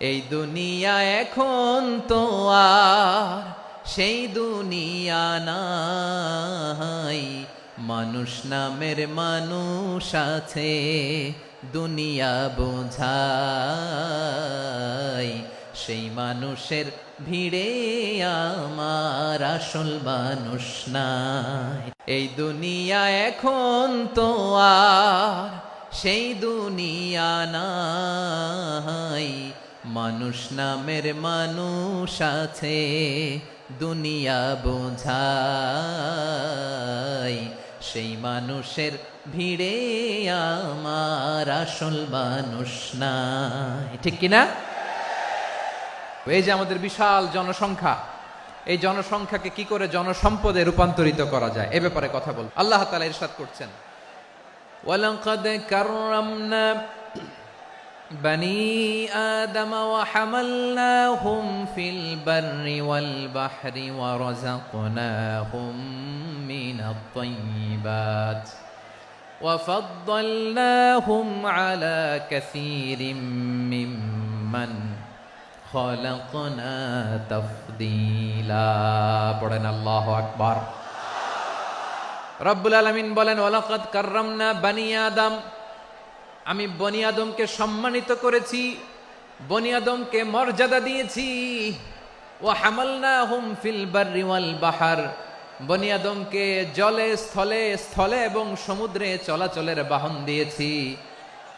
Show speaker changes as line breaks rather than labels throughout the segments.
এই দুনিয়া এখন তো আর সেই দুনিয়া নাই, মানুষ নামের মানুষ আছে দুনিয়া বোঝাই, সেই মানুষের ভিড়ে আমার আসল মানুষ নাই। এই দুনিয়া এখন তো আর সেই দুনিয়া নাই, মানুষ নামের মানুষ আছে দুনিয়া বোঝাই, সেই মানুষের ভিড়ে আমার আসল মানুষ নাই। ঠিক কিনা? এই যে আমাদের বিশাল জনসংখ্যা, এই জনসংখ্যাকে কি করে জনসম্পদে রূপান্তরিত করা যায় এ ব্যাপারে কথা বল। আল্লাহ তাআলা ইরশাদ করছেন, ওয়ালাকাদ কাররামনা বনি আদম ওয়া হামালনাহুম ফিল বাররি ওয়াল বাহরি ওয়া রাযাকনাহুম মিনাত তাইয়্যিবাত ওয়া ফাদ্দালনাহুম আলা কাসীরিম মিম্মান খালাকনা তাফদীলা। পড়েন আল্লাহু আকবার। রব্বুল আলামিন বলেন, ওয়ালাকাদ কাররামনা বনি আদম, আমি বনি আদমকে সম্মানিত করেছি, বনি আদমকে মর্যাদা দিয়েছি। ওয়া হামালনাহুম ফিল বাররি ওয়াল বাহর, বনি আদমকে জলে স্থলে স্থলে এবং সমুদ্রে চলাচলের বাহন দিয়েছি।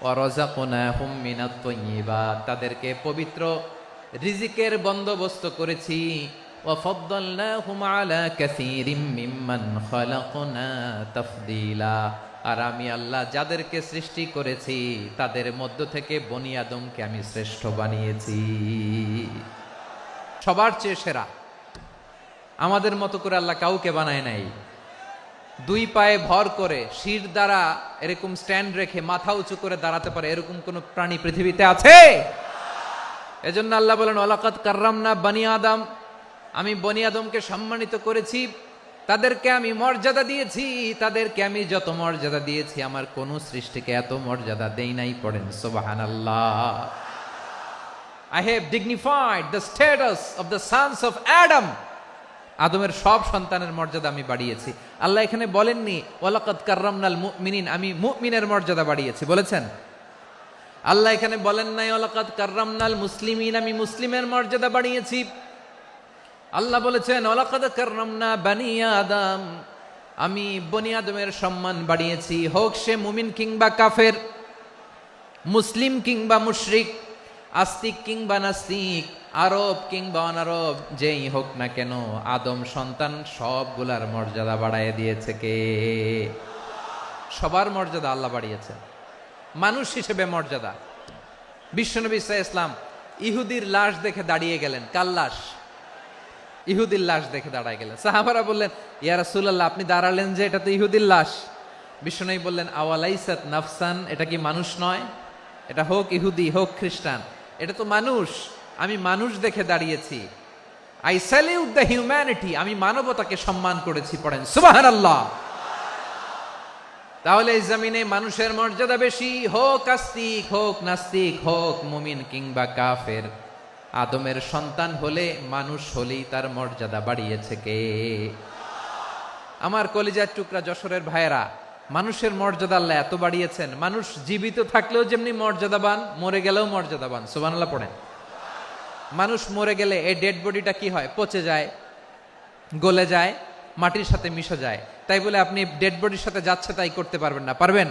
ওয়া রাযাকনাহুম মিনাত তাইয়্যিবাত, তাদেরকে পবিত্র রিজিকের বন্দোবস্ত করেছি। ওয়া ফাদ্দালনাহুম আলা কাসীরিম মিম্মান খালাকনা তাফদীলা, আর আমি আল্লাহ যাদেরকে সৃষ্টি করেছি তাদের মধ্য থেকে বনি আদমকে আমি শ্রেষ্ঠ বানিয়েছি, সবার চেয়ে সেরা। আমাদের মতো করে আল্লাহ কাউকে বানায় নাই। দুই পায়ে ভর করে শির দ্বারা এরকম স্ট্যান্ড রেখে মাথা উঁচু করে দাঁড়াতে পারে এরকম কোন প্রাণী পৃথিবীতে আছে? এজন্য আল্লাহ বলেন, ওয়ালাকাদ কাররামনা বনি আদম, আমি বনি আদমকে সম্মানিত করেছি, তাদেরকে আমি মর্যাদা দিয়েছি। তাদেরকে আমি যত মর্যাদা দিয়েছি আমার কোন সৃষ্টিকে এত মর্যাদা দেই নাই। পড়েন সুবহানাল্লাহ। I have dignified the status of the sons of Adam, আদমের সব সন্তানের মর্যাদা আমি বাড়িয়েছি। আল্লাহ এখানে বলেননি ওয়ালাকাদ কাররামনাল মুমিনিন, আমি মুমিনের মর্যাদা বাড়িয়েছি, বলেছেন? আল্লাহ এখানে বলেন নাই ওয়ালাকাদ কাররামনাল মুসলিমিন, আমি মুসলিমের মর্যাদা বাড়িয়েছি। আল্লাহ বলেছেন ওয়ালাকাদ কাররামনা বনি আদম, আমি বনি আদমের সম্মান বাড়িয়েছি, হোক সে মুমিন কিংবা কাফের, মুসলিম কিংবা মুশরিক, আস্তিক কিংবা নাস্তিক, আরব কিংবা অনারব, যেই হোক না কেন আদম সন্তান সবগুলার মর্যাদা বাড়ায় দিয়েছে কে? সবার মর্যাদা আল্লাহ বাড়িয়েছে। মানুষ হিসেবে মর্যাদা। বিশ্বনবী সাল্লাল্লাহু আলাইহি ওয়াসাল্লাম ইহুদির লাশ দেখে দাঁড়িয়ে গেলেন। কার লাশ? ইহুদির লাশ দেখে দাঁড়ায় গেলেন। সাহাবারা বললেন, ইয়া রাসূলুল্লাহ, আপনি দাঁড়ালেন যে, এটা তো ইহুদির লাশ। বিশ্বনবী বললেন, আওয়ালাইসাত নাফসান, এটা কি মানুষ নয়? এটা হোক ইহুদি হোক খ্রিস্টান, এটা তো মানুষ। আমি মানুষ দেখে দাঁড়িয়েছি। আই স্যালিউট দ্য হিউম্যানিটি, আমি মানবতাকে সম্মান করেছি। পড়েন সুবহানাল্লাহ। তাহলে এই জমিনে মানুষের মর্যাদা বেশি, হোক আস্তিক হোক নাস্তিক, হোক মুমিন কিংবা কাফের। আদমের সন্তান হলে, মানুষ হলেই তার মর্যাদা বাড়িয়েছে কে? আমার কলিজার টুকরা যশোরের ভাইয়েরা, মানুষের মর্যাদা আল্লাহ এত বাড়িয়েছেন, মানুষ জীবিত থাকলেও যেমনি মর্যাদাবান, মরে গেলেও মর্যাদাবান। সুবহানাল্লাহ পড়েন। মানুষ মরে গেলে এই ডেড বডিটা কি হয়? পচে যায়, গলে যায়, মাটির সাথে মিশে যায়। তাই বলে আপনি ডেড বডির সাথে যাচ্ছে তাই করতে পারবেন না। পারবেন?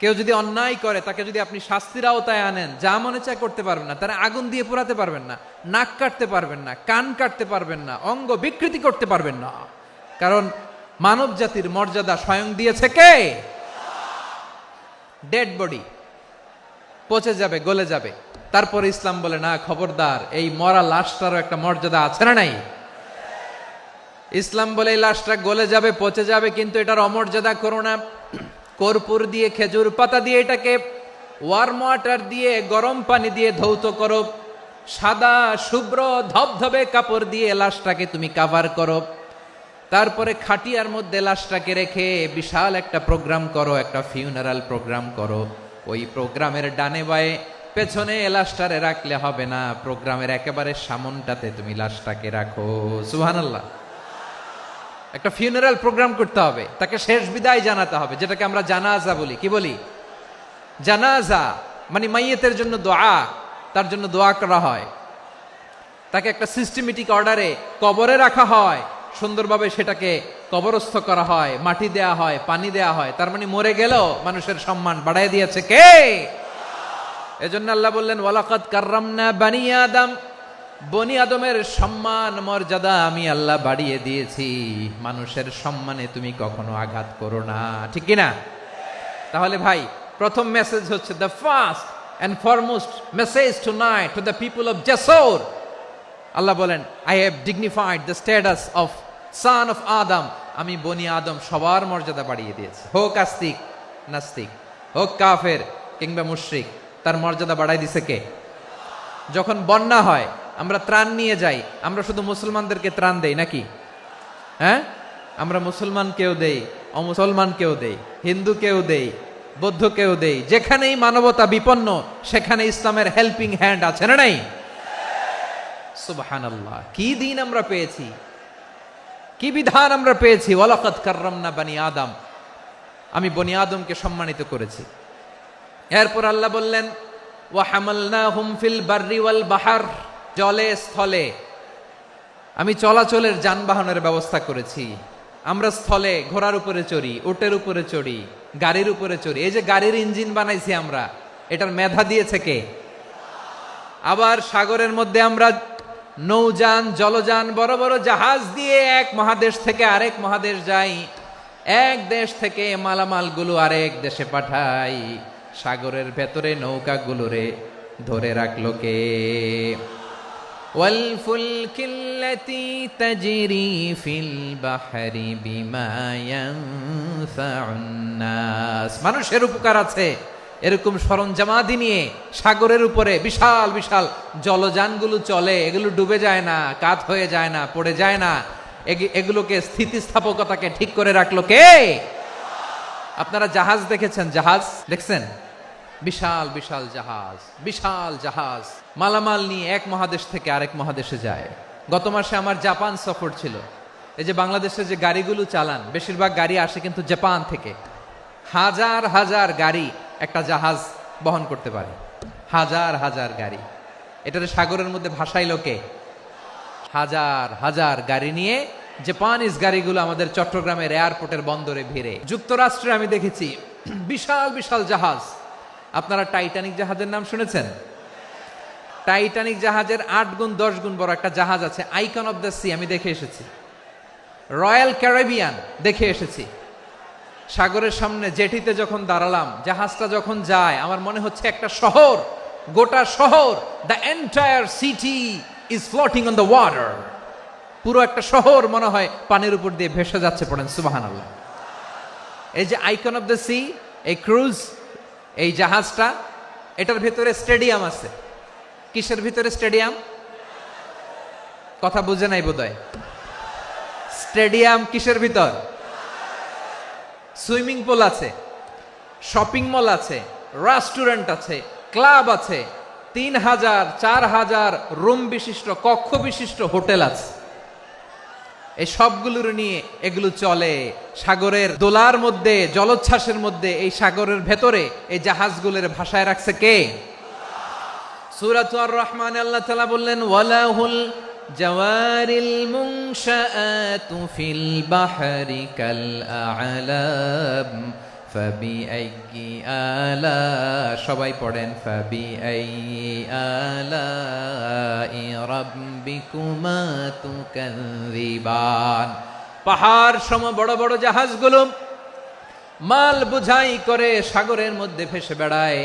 কেউ যদি অন্যায় করে তাকে যদি আপনি শাস্তির আওতায় আনেন, যা মনে চায় করতে পারবেন না। তারা আগুন দিয়ে পোড়াতে পারবেন না, নাক কাটতে পারবেন না, কান কাটতে পারবেন না, অঙ্গ বিকৃতি করতে পারবেন না। কারণ মানব জাতির মর্যাদা স্বয়ং দিয়েছে কে? ডেড বডি পচে যাবে, গলে যাবে। তারপরে ইসলাম বলে, না খবরদার, এই মরা লাশটারও একটা মর্যাদা আছে না নাই? ইসলাম বলে এই লাশটা গলে যাবে, পচে যাবে, কিন্তু এটার অমর্যাদা করো না। কর্পূর দিয়ে, খেজুর পাতা দিয়ে, এটাকে ওয়ার্ম ওয়াটার দিয়ে, গরম পানি দিয়ে ধৌত করো। সাদা শুভ্র ধবধবে কাপড় দিয়ে লাশটাকে তুমি কাভার করো। তারপরে খাটিয়ার মধ্যে লাশটাকে রেখে বিশাল একটা প্রোগ্রাম করো, একটা ফিউনারাল প্রোগ্রাম করো। ওই প্রোগ্রামের ডানে বায়ে পেছনে লাশটারে রাখলে হবে না, প্রোগ্রামের একেবারে সামনটাতে তুমি লাশটাকে রাখো। সুবহানাল্লাহ। একটা ফিউনারাল প্রোগ্রাম করতে হবে, তাকে শেষ বিদায় জানাতে হবে, যেটাকে আমরা জানাজা বলি। কি বলি? জানাজা মানে মাইয়েতের জন্য দোয়া, তার জন্য দোয়া করা হয়, তাকে একটা সিস্টেমেটিক অর্ডারে কবরে রাখা হয়, সুন্দরভাবে সেটাকে কবরস্থ করা হয়, মাটি দেয়া হয়, পানি দেয়া হয়। তার মানে মরে গেলেও মানুষের সম্মান বাড়ায় দিয়েছে কে? এজন্য আল্লাহ বললেন ওয়ালাকাদ কাররামনা বানি আদম, বনি আদমের সম্মান মর্যাদা আমি আল্লাহ বাড়িয়ে দিয়েছি। মানুষের সম্মানে তুমি কখনো আঘাত করো না, ঠিক কি না? তাহলে ভাই, প্রথম মেসেজ হচ্ছে the first and foremost message tonight to the people of জাসর। আল্লাহ বলেন I have dignified the status of son of Adam. আমি বনি আদম সবার মর্যাদা বাড়িয়ে দিয়েছি, হোক আস্তিক নাস্তিক, হোক কাফের কিংবা মুশরিক, তার মর্যাদা বাড়াই দিছে কে? যখন বন্যা হয় আমরা ত্রাণ নিয়ে যাই, আমরা শুধু মুসলমানদেরকে ত্রাণ দেই নাকি? হ্যাঁ, আমরা মুসলমানকেও দেই, অমুসলমানকেও দেই, হিন্দুকেও দেই, বৌদ্ধকেও দেই। যেখানেই মানবতা বিপন্ন সেখানে ইসলামের হেল্পিং হ্যান্ড আছে না নাই? সুবহানাল্লাহ। কি দিন আমরা পেয়েছি, কি বিধান আমরা পেয়েছি। ওয়ালাকাদ কাররামনা বানি আদম, আমি বনি আদমকে সম্মানিত করেছি। এরপর আল্লাহ বললেন ওয়া হামালনাহুম ফিল বাররি ওয়াল বাহর, জলে স্থলে আমি চলাচলের যানবাহনের ব্যবস্থা করেছি। আমরা স্থলে ঘোড়ার উপরে চড়ি, উটের উপরে চড়ি, গাড়ির উপরে চড়ি। এই যে গাড়ির ইঞ্জিন বানাইছি আমরা, এটার মেধা দিয়েছে কে? আবার সাগরের মধ্যে আমরা নৌযান, জলযান, বড় বড় জাহাজ দিয়ে এক মহাদেশ থেকে আরেক মহাদেশ যাই, এক দেশ থেকে মালামালগুলো আরেক দেশে পাঠাই। সাগরের ভেতরে নৌকাগুলোরে ধরে রাখলো কে? ওয়াল ফুলকিল্লাতি তাজরি ফিল বাহরি বিমা ইয়ানফাউন নাস। মানুষের উপকার আছে এরকম সরঞ্জামাদি নিয়ে সাগরের উপরে বিশাল বিশাল জলযানগুলো চলে, এগুলো ডুবে যায় না, কাত হয়ে যায় না, পড়ে যায় না। এগুলোকে স্থিতিস্থাপকতাকে ঠিক করে রাখলো কে? আপনারা জাহাজ দেখেছেন? জাহাজ দেখছেন? বিশাল বিশাল জাহাজ, বিশাল জাহাজ মালামাল নিয়ে এক মহাদেশ থেকে আরেক মহাদেশে যায়। গত মাসে আমার জাপান সফর ছিল। এই যে বাংলাদেশে যে গাড়িগুলো চালান, বেশিরভাগ গাড়ি আসে কিন্তু জাপান থেকে। হাজার হাজার গাড়ি একটা জাহাজ বহন করতে পারে, হাজার হাজার গাড়ি। এটাতে সাগরের মধ্যে ভাসাইলো কে? হাজার হাজার গাড়ি নিয়ে জাপানিজ গাড়িগুলো আমাদের চট্টগ্রামের এয়ারপোর্টের বন্দরে ভিড়ে। যুক্তরাষ্ট্রে আমি দেখেছি বিশাল বিশাল জাহাজ। আপনারা টাইটানিক জাহাজের নাম শুনেছেন? টাইটানিক জাহাজের 8 গুণ 10 গুণ বড় একটা জাহাজ আছে, আইকন অফ দ্য সি, আমি দেখে এসেছি। রয়্যাল ক্যারিবিয়ান দেখে এসেছি। সাগরের সামনে জেটিতে যখন দাঁড়ালাম, জাহাজটা যখন যায়, আমার মনে হচ্ছে একটা শহর, গোটা শহর, the entire city is floating on the water. পুরো একটা শহর মনে হয় পানির উপর দিয়ে ভেসে যাচ্ছে। পড়েন সুবহানাল্লাহ। এই যে আইকন অফ দ্য সি, এই ক্রুজ, এই জাহাজটা, এটার ভিতরে স্টেডিয়াম আছে। কিসের ভিতরে স্টেডিয়াম? কথা বুঝে নাই বোধহয়। স্টেডিয়াম কিসের ভিতর? সুইমিং পুল আছে, শপিং মল আছে, রেস্টুরেন্ট আছে, ক্লাব আছে, 3000 4000 রুম বিশিষ্ট, কক্ষ বিশিষ্ট হোটেল আছে। এই সবগুলোর নিয়ে এগুলো চলে সাগরের দোলার মধ্যে, জলোচ্ছ্বাসের মধ্যে। এই সাগরের ভেতরে এই জাহাজগুলোর ভাষায় রাখছে কে? সূরাতুর আর রহমানে আল্লাহ তাআলা বললেন ওয়ালাহুল জাওয়ারিল মুনশাআতু ফিল বাহরি কাল আ'লাম ফাবিআইয়ি আলা, সবাই পড়েন ফাবিআইয়ি আলাই রাব্বিকুমা তুকাযিবান। পাহাড় সম বড় বড় জাহাজগুলো মাল বোঝাই করে সাগরের মধ্যে ভেসে বেড়ায়।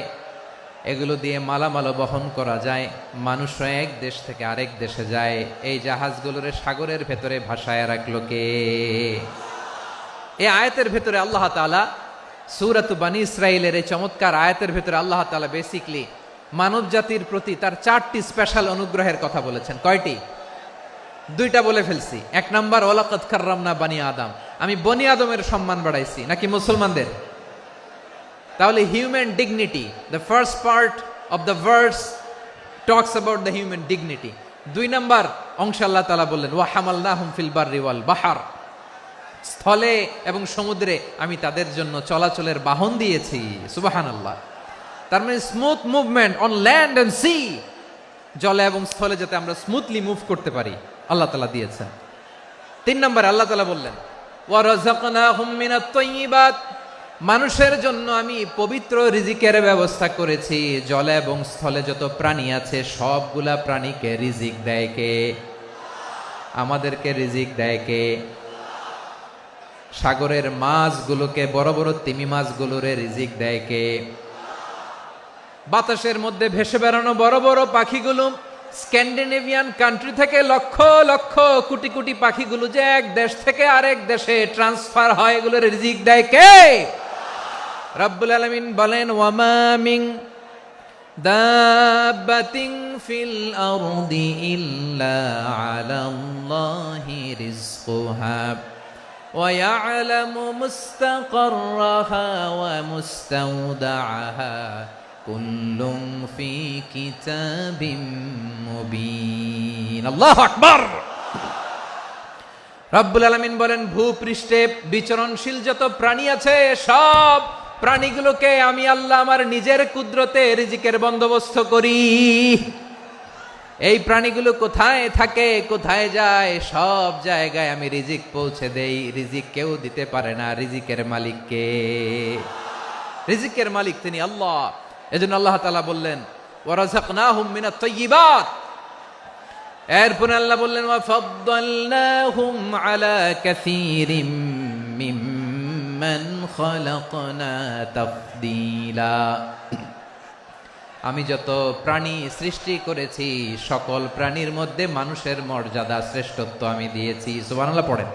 এগুলো দিয়ে মালামাল বহন করা যায়, মানুষরা এক দেশ থেকে আরেক দেশে যায়। এই জাহাজগুলোর সাগরের ভেতরে ভাসায় রাখলো কে? এই আয়াতের ভেতরে আল্লাহ তাআলা সূরাত বানী ইসরাঈলের এই চমৎকার আয়াতের ভেতরে আল্লাহ তাআলা বেসিক্যালি মানব জাতির প্রতি তার 4টি স্পেশাল অনুগ্রহের কথা বলেছেন। কয়টি? 2টা বলে ফেলছি। 1 নাম্বার ওয়ালাকাদ কাররামনা বানি আদম, আমি বনি আদমের সম্মান বাড়াইছি, নাকি মুসলমানদের? তাহলে human dignity, the first part of the verse talks about the human dignity. 2 নম্বর অংশে আল্লাহ তাআলা বললেন ওয়া হামালনাহুম ফিল বাররি ওয়াল বাহর, স্থলে এবং সমুদ্রে আমি তাদের জন্য চলাচলের বাহন দিয়েছি। সুবহানাল্লাহ। তার মানে smooth movement on land and sea, জলে এবং স্থলে যাতে আমরা স্মুথলি মুভ করতে পারি আল্লাহ তাআলা দিয়েছেন। 3 নম্বরে আল্লাহ তাআলা বললেন ওয়া রাযাকনাহুম মিনাত তাইয়্যিবাত, মানুষের জন্য আমি পবিত্র রিজিকের ব্যবস্থা করেছি। জলে এবং স্থলে যত প্রাণী আছে সবগুলা প্রাণীকে রিজিক দেয় কে? আমাদেরকে রিজিক দেয় কে? সাগরের মাছগুলোকে, বড় বড় তিমি মাছগুলোরে রিজিক দেয় কে? বাতাসের মধ্যে ভেসে বেড়ানো বড় বড় পাখিগুলো, স্ক্যান্ডিনেভিয়ান কান্ট্রি থেকে লক্ষ লক্ষ কোটি কোটি পাখিগুলো যে এক দেশ থেকে আরেক দেশে ট্রান্সফার হয়, এগুলোর রিজিক দেয় কে? রব্বুল আলামিন বলেন ওয়ামা মিন দাব্বাতিন ফিল আরদি ইল্লা আলাল্লাহি রিজকুহা ওয়া ইয়ালামু মুস্তাকাররাহা ওয়া মুস্তাওদাআহা কুল্লুম ফি কিতাবিম মুবিন। আল্লাহু আকবার। রব্বুল আলামিন বলেন ভূপৃষ্ঠে বিচরণশীল যত প্রাণী আছে সব প্রাণীগুলোকে আমি আল্লাহ আমার নিজের কুদরতে রিজিকের বন্দোবস্ত করি। এই প্রাণীগুলো কোথায় থাকে, কোথায় যায়, সব জায়গায় আমি রিজিক পৌঁছে দেই। রিজিক কেউ দিতে পারে না, রিজিকের মালিক কে? রিজিকের মালিক তিনি আল্লাহ। এজন্য আল্লাহ তাআলা বললেন ওয়া রাযাকনাহুম মিনাত তাইয়্যিবাত। এরপর আল্লাহ বললেন ওয়া ফাদ্দালনাহুম আলা কাসীরিম মিম্মান খালাকনা তাফদীলা। আমি যত প্রাণী সৃষ্টি করেছি সকল প্রাণীর মধ্যে মানুষের মর্যাদা শ্রেষ্ঠত্ব আমি দিয়েছি। সুবহানাল্লাহ পড়েন।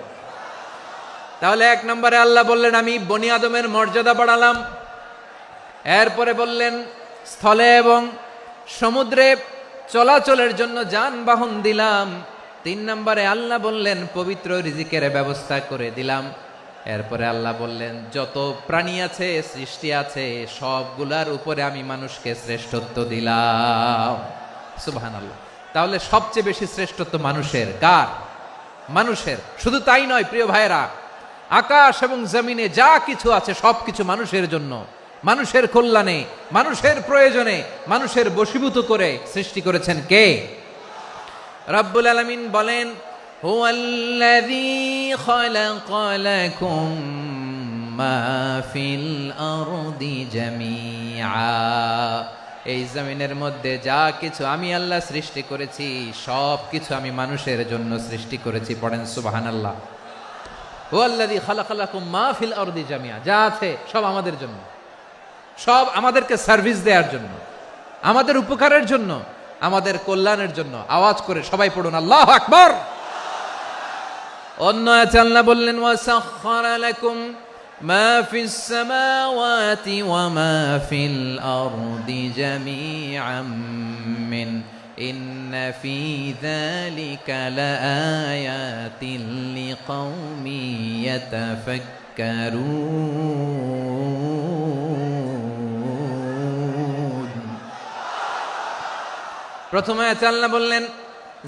তাহলে 1 নম্বরে আল্লাহ বললেন আমি বনি আদমের মর্যাদা বাড়ালাম। এরপরে বললেন স্থলে এবং সমুদ্রে চলাচলের জন্য যানবাহন দিলাম। 3 নম্বরে আল্লাহ বললেন পবিত্র রিজিকের ব্যবস্থা করে দিলাম। এরপরে আল্লাহ বললেন যত প্রাণী আছে, সৃষ্টি আছে, সবগুলার উপরে আমি মানুষকে শ্রেষ্ঠত্ব দিলাম। সুবহানাল্লাহ। তাহলে সবচেয়ে বেশি শ্রেষ্ঠত্ব মানুষের। কার? মানুষের। শুধু তাই নয় প্রিয় ভাইরা, আকাশ এবং জমিনে যা কিছু আছে সবকিছু মানুষের জন্য, মানুষের কল্যাণে, মানুষের প্রয়োজনে, মানুষের বশীভূত করে সৃষ্টি করেছেন কে? রব্বুল আলামিন বলেন হুয়াল্লাযী খালাকা লাকুম মা ফিল আরদি জামিআ। এই জমিনের মধ্যে যা কিছু আমি আল্লাহ সৃষ্টি করেছি সব কিছু আমি মানুষের জন্য সৃষ্টি করেছি। পড়েন সুবহানাল্লাহ। হুয়াল্লাযী খালাকা লাকুম মা ফিল আরদি জামিআ, যা আছে সব আমাদের জন্য, সব আমাদেরকে সার্ভিস দেওয়ার জন্য, আমাদের উপকারের জন্য, আমাদের কল্যাণের জন্য। আওয়াজ করে সবাই পড়ুন আল্লাহু আকবার। অন্য আয়াতে আল্লাহ বললেন ওয়াসাখখারা লাকুম মা ফিস সামাওয়াতি ওয়া মা ফিল আরদি জামিআম মিন ইন্না ফি যালিকা লাআয়াতিন লিকাউমিন ইয়াতাফাক্কারুন। প্রথমে আয়াতে আল্লাহ বললেন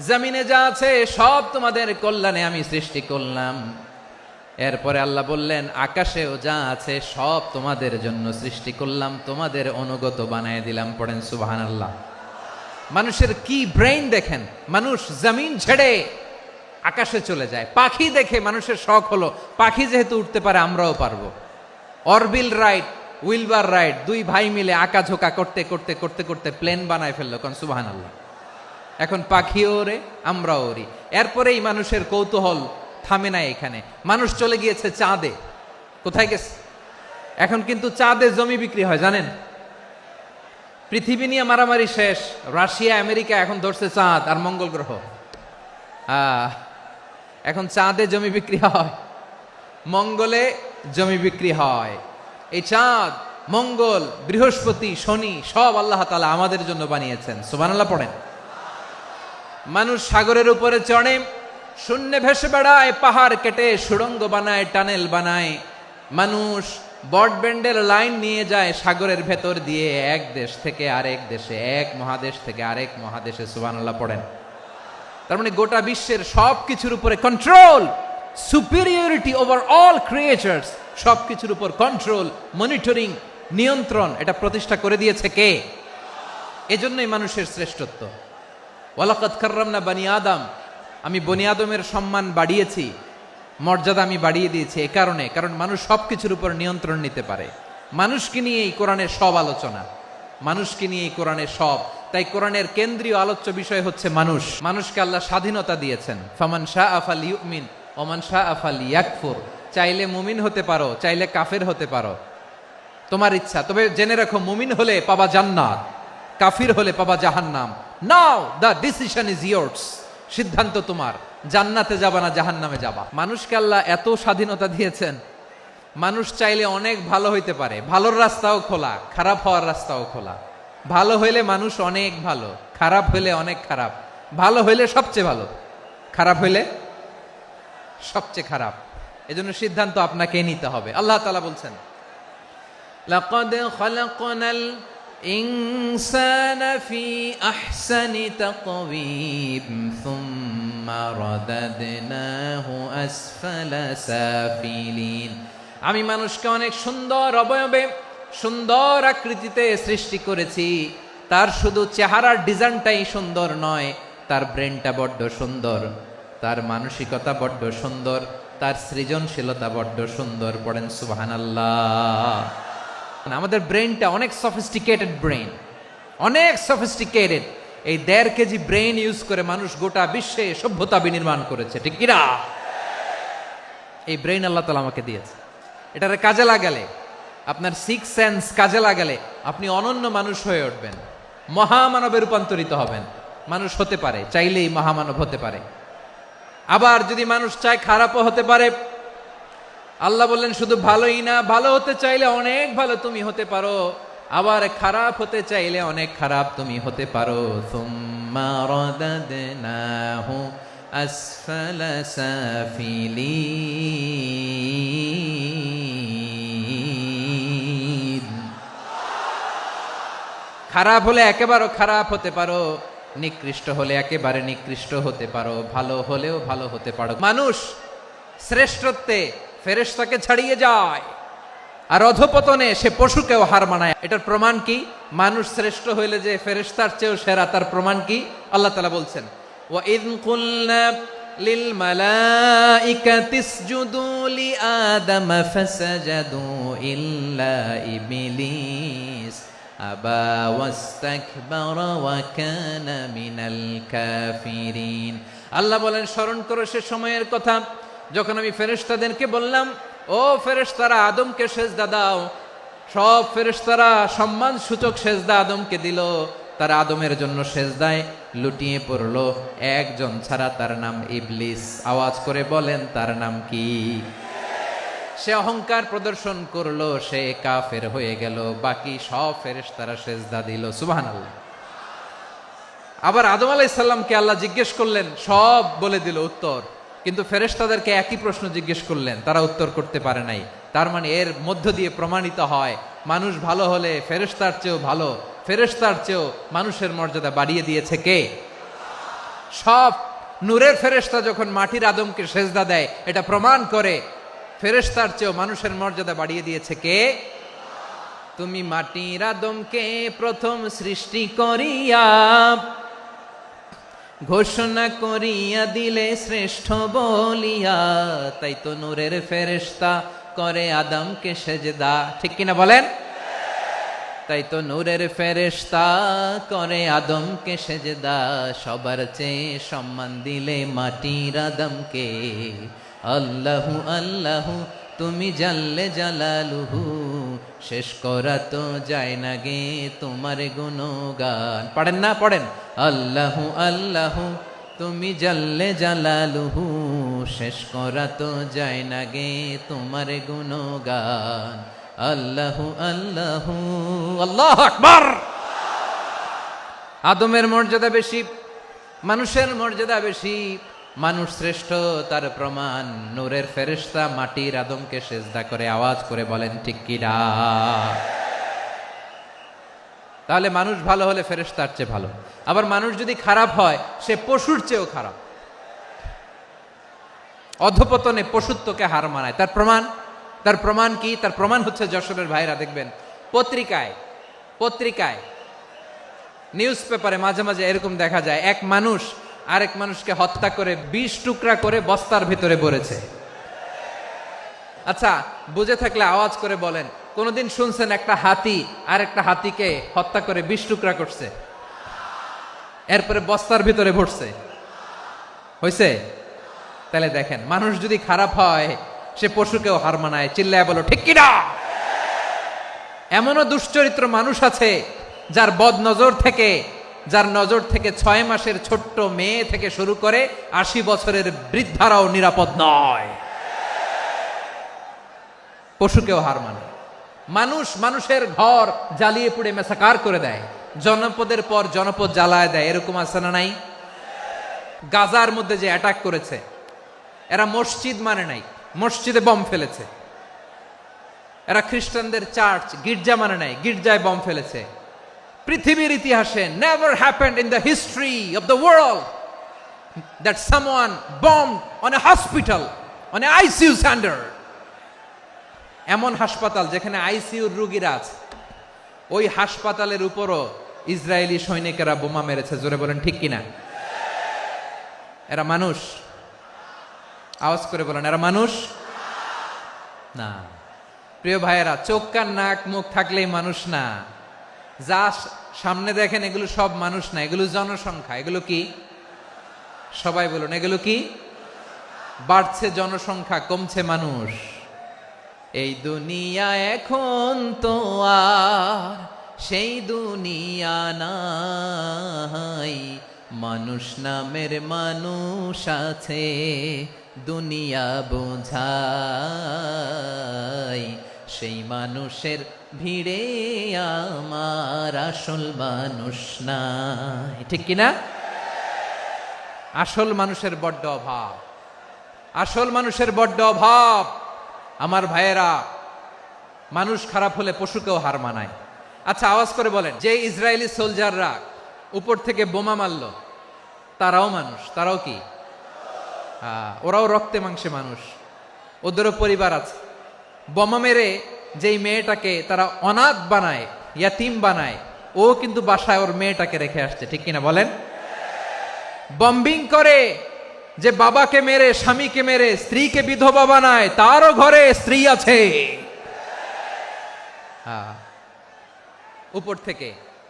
জমিনে যা আছে সব তোমাদের কল্যাণে আমি সৃষ্টি করলাম। এরপরে আল্লাহ বললেন আকাশেও যা আছে সব তোমাদের জন্য সৃষ্টি করলাম, তোমাদের অনুগত বানায় দিলাম। পড়েন সুবহানাল্লাহ। মানুষের কি ব্রেইন দেখেন, মানুষ জমিন ছেড়ে আকাশে চলে যায়। পাখি দেখে মানুষের শখ হলো পাখি যেহেতু উঠতে পারে আমরাও পারবো। অরবিল রাইট, উইলবার রাইট, 2 ভাই মিলে আঁকাঝোঁকা করতে করতে করতে করতে প্লেন বানায় ফেললো। কোন সুবহানাল্লাহ। এখন পাখিও ওরে, আমরাও ওরি। এরপরেই মানুষের কৌতূহল থামে না এখানে। মানুষ চলে গিয়েছে চাঁদে। কোথায় গেছে? এখন কিন্তু চাঁদে জমি বিক্রি হয় জানেন। পৃথিবী নিয়ে মারামারি শেষ। রাশিয়া আমেরিকা এখন ধরছে চাঁদ আর মঙ্গল গ্রহ। এখন চাঁদে জমি বিক্রি হয়, মঙ্গলে জমি বিক্রি হয়। এই চাঁদ, মঙ্গল, বৃহস্পতি, শনি সব আল্লাহ তাআলা আমাদের জন্য বানিয়েছেন। সুবহানাল্লাহ পড়েন। মানুষ সাগরের উপরে চড়ে, শূন্যে ভেসে বেড়ায়, পাহাড় কেটে সুড়ঙ্গ বানায়, টানেল বানায়। মানুষ বট ব্যান্ডের লাইন নিয়ে যায় সাগরের ভেতর দিয়ে এক দেশ থেকে আরেক দেশে, এক মহাদেশ থেকে আরেক মহাদেশে। সুবহানাল্লাহ পড়েন। তার মানে গোটা বিশ্বের সব কিছুর উপরে control, superiority over all creatures, সব কিছুর উপর কন্ট্রোল, মনিটরিং, নিয়ন্ত্রণ, এটা প্রতিষ্ঠা করে দিয়েছে কে? এজন্যই মানুষের শ্রেষ্ঠত্ব। ওয়ালাকাদ কাররামনা বানি আদম, আমি বনি আদমের সম্মান বাড়িয়েছি, মর্যাদা আমি বাড়িয়ে দিয়েছি এ কারণে, কারণ মানুষ সবকিছুর উপর নিয়ন্ত্রণ নিতে পারে। মানুষকে নিয়ে এই কোরআনের সব আলোচনা, মানুষকে নিয়ে এই কোরআনের সব। তাই কোরআনের কেন্দ্রীয় আলোচ্য বিষয় হচ্ছে মানুষ। মানুষকে আল্লাহ স্বাধীনতা দিয়েছেন। ফামান শাআ ফালইউমিন ওয়া মান শাআ ফালইয়াকফুর। চাইলে মুমিন হতে পারো, চাইলে কাফের হতে পারো, তোমার ইচ্ছা। তবে জেনে রাখো, মুমিন হলে পাবা জান্নাত, কাফির হলে পাবা জাহান্নাম। নাও দ্য ডিসিশন ইজ ইয়ার্স। সিদ্ধান্ত তোমার, জান্নাতে যাবা না জাহান্নামে যাবা। মানুষকে আল্লাহ এত স্বাধীনতা দিয়েছেন, মানুষ চাইলে অনেক ভালো হইতে পারে। ভালোর রাস্তাও খোলা, খারাপ হওয়ার রাস্তাও খোলা। ভালো হইলে মানুষ অনেক ভালো, খারাপ হইলে অনেক খারাপ। ভালো হইলে সবচেয়ে ভালো, খারাপ হইলে সবচেয়ে খারাপ। এজন্য সিদ্ধান্ত আপনাকে নিতে হবে। আল্লাহ তাআলা বলছেন, লাকাদ খালাকনাল ইনসানা ফি আহসানি তাকওয়িম সুম্মা রাদাদনাহু আসফালা সাফিলিন। আমি মানুষকে অনেক সুন্দর অবয়বে, সুন্দর আকৃতিতে সৃষ্টি করেছি। তার শুধু চেহারার ডিজাইনটাই সুন্দর নয়, তার ব্রেনটা বড্ড সুন্দর, তার মানসিকতা বড্ড সুন্দর, তার সৃজনশীলতা বড্ড সুন্দর। পড়েন সুবহানাল্লাহ। আমাদের ব্রেনটা অনেক সফিস্টিকেটেড ব্রেন, অনেক সফিস্টিকেটেড। এই 1.5 কেজি ব্রেন ইউজ করে মানুষ গোটা বিশ্বে সভ্যতা বিনির্মাণ করেছে, ঠিক কিনা? এই ব্রেন আল্লাহ তাআলা আমাকে দিয়েছে। এটারে কাজে লাগালে, আপনার 6 সেন্স কাজে লাগালে আপনি অনন্য মানুষ হয়ে উঠবেন, মহামানবে রূপান্তরিত হবেন। মানুষ হতে পারে, চাইলেই মহামানব হতে পারে। আবার যদি মানুষ চায় খারাপও হতে পারে। আল্লাহ বললেন শুধু ভালোই না, ভালো হতে চাইলে অনেক ভালো তুমি হতে পারো, আবার খারাপ হতে চাইলে অনেক খারাপ তুমি হতে পারো। সুম্মা রাদাদনাহু আসফালা সাফিলিন। খারাপ হলে একেবারে খারাপ হতে পারো, নিকৃষ্ট হলে একেবারে নিকৃষ্ট হতে পারো, ভালো হলেও ভালো হতে পারো। মানুষ শ্রেষ্ঠত্বে ফেরেশতাকে ছাড়িয়ে যায়, আর অধপতনে সে পশুকেও হার মানায়। এটার প্রমাণ কি? মানুষ শ্রেষ্ঠ হইলে যে ফেরেশতার চেয়েও সেরা, তার প্রমাণ কি? আল্লাহ তাআলা বলছেন, ওয়া ইয কুলনা লিল মালাইকাতি ইসজুদু লি আদম ফাসাজাদু ইল্লা ইবলিস আবা ওয়াস্তাকবারা ওয়া কানা মিনাল কাফিরিন। আল্লাহ বলেন, স্মরণ করো সে সময়ের কথা যখন আমি ফেরেশতাদেরকে বললাম, ও ফেরেশতারা আদমকে সেজদা দাও। সব ফেরেশতারা সম্মান সূচক সেজদা আদমকে দিল। তারা আদমের জন্য সেজদায় লুটিয়ে পড়লো, একজন ছাড়া, তার নাম ইবলিস। আওয়াজ করে বলেন, তার নাম কি? সে অহংকার প্রদর্শন করলো, সে কাফের হয়ে গেল। বাকি সব ফেরেশতারা সেজদা দিল। সুবহানাল্লাহ। আবার আদম আলাইহিস সালামকে আল্লাহ জিজ্ঞেস করলেন, সব বলে দিল উত্তর, কিন্তু ফেরেশতাদেরকে একই প্রশ্ন জিজ্ঞেস করলেন, তারা উত্তর করতে পারে নাই। তার মানে এর মধ্য দিয়ে প্রমাণিত হয়, মানুষ ভালো হলে ফেরেশতার চেয়েও ভালো, ফেরেশতার চেয়েও মানুষের মর্যাদা বাড়িয়ে দিয়েছে কে? সব নূরের ফেরেশতা যখন মাটির আদমকে সেজদা দেয়, এটা প্রমাণ করে ফেরেশতার চেয়েও মানুষের মর্যাদা বাড়িয়ে দিয়েছে কে? তুমি মাটির আদমকে প্রথম সৃষ্টি করিয়া ঘোষণা করিয়া দিলে শ্রেষ্ঠ বলিয়া, তাই তো নূরের ফেরেশতা করে আদমকে সেজদা। ঠিক কিনা বলেন? তাই তো নূরের ফেরেশতা করে আদমকে সেজদা। সবার চেয়ে সম্মান দিলে মাটির আদমকে। আল্লাহু আল্লাহু তুমি জাল্লে জালালুহু, শেষ করা তো যায় না গে তোমার গুণগান। পড়েন না? পড়েন। আল্লাহু আল্লাহু তুমি জাল্লে জালালুহু, শেষ করা তো যায় না গে তোমার গুণগান। আল্লাহু আল্লাহু। আল্লাহু আকবার। আদমের মর্যাদা বেশি, মানুষের মর্যাদা বেশি। মানুষ শ্রেষ্ঠ তার প্রমাণ, নূরের ফেরেশতা মাটির আদমকে সেজদা করে আওয়াজ করে বলেন ঠিক কিনা। তাহলে মানুষ ভালো হলে ফেরেশতার চেয়ে ভালো। আবার মানুষ যদি খারাপ হয় সে পশুর চেয়েও খারাপ, অধপতনে পশুত্বকে হার মানায়। তার প্রমাণ কি? তার প্রমাণ হচ্ছে যশোরের ভাইরা দেখবেন পত্রিকায় নিউজ পেপারে মাঝে মাঝে এরকম দেখা যায়, এক মানুষ আরেক মানুষকে হত্যা করে 20 টুকরা করে বস্তার ভিতরে ভরেছে। আচ্ছা, বুঝে থাকলে আওয়াজ করে বলেন, কোনদিন শুনছেন একটা হাতি আর একটা হাতিকে হত্যা করে 20 টুকরা করছে, এরপরে বস্তার ভিতরে ভরছে? হয়েছে? তাহলে দেখেন, মানুষ যদি খারাপ হয় সে পশুকেও হার মানায়। চিল্লায় বলো ঠিক কিনা। এমনও দুশ্চরিত্র মানুষ আছে যার নজর থেকে 6 মাসের ছোট্ট মেয়ে থেকে শুরু করে 80 বছরের বৃদ্ধারাও নিরাপদ নয়, পশুকেও হার মানে। মানুষের ঘর জ্বালিয়ে পুড়ে মেসাকার করে দেয়, জনপদের পর জনপদ জ্বালায় দেয়। এরকম আছে না নাই? গাজার মধ্যে যে অ্যাটাক করেছে, এরা মসজিদ মানে নাই, মসজিদে বম ফেলেছে। এরা খ্রিস্টানদের চার্চ গির্জা মানে নাই, গির্জায় বম ফেলেছে। পৃথিবীর ইতিহাসে never happened in the history of the world that someone bombed on a hospital, on a ICU center. এমন হাসপাতাল যেখানে আইসিইউর রোগীরা আছে, ওই হাসপাতালের উপরও ইসরায়েলি সৈনিকেরা বোমা মেরেছে। জোরে বলেন ঠিক কিনা। এরা মানুষ? আওয়াজ করে বলেন, এরা মানুষ না। প্রিয় ভাইয়েরা, চোখ কান নাক মুখ থাকলেই মানুষ না। যা সামনে দেখেন এগুলো সব মানুষ না, এগুলো জনসংখ্যা। এগুলো কি? সবাই বলুন, এগুলো কি? বাড়ছে জনসংখ্যা, কমছে মানুষ। এই দুনিয়া এখন তো আর সেই দুনিয়া নাই, মানুষ নামের মানুষ আছে, দুনিয়া বোঝাই, সেই মানুষের ভিড়ে আমার আসল মানুষ নাই। ঠিক কিনা? আসল মানুষের বড্ড অভাব, আসল মানুষের বড্ড অভাব। আমার ভাইয়েরা, মানুষ খারাপ হলে পশুকেও হার মানায়। আচ্ছা, আওয়াজ করে বলেন, যে ইসরায়েলি সোলজাররা উপর থেকে বোমা মারল তারাও মানুষ? তারাও কি? ওরাও রক্তে মাংসে মানুষ, ওদেরও পরিবার আছে। বোমা মেরে যেই মেয়েটাকে তারা অনাথ বানায়, ইয়াতিম বানায়, ও কিন্তু বাসায় ওর মেয়েটাকে রেখে আসছে। ঠিক কিনা বলেন? বম্বিং করে যে বাবাকে মেরে, স্বামীকে মেরে স্ত্রীকে বিধবা বানায়, তারও ঘরে স্ত্রী আছে। উপর থেকে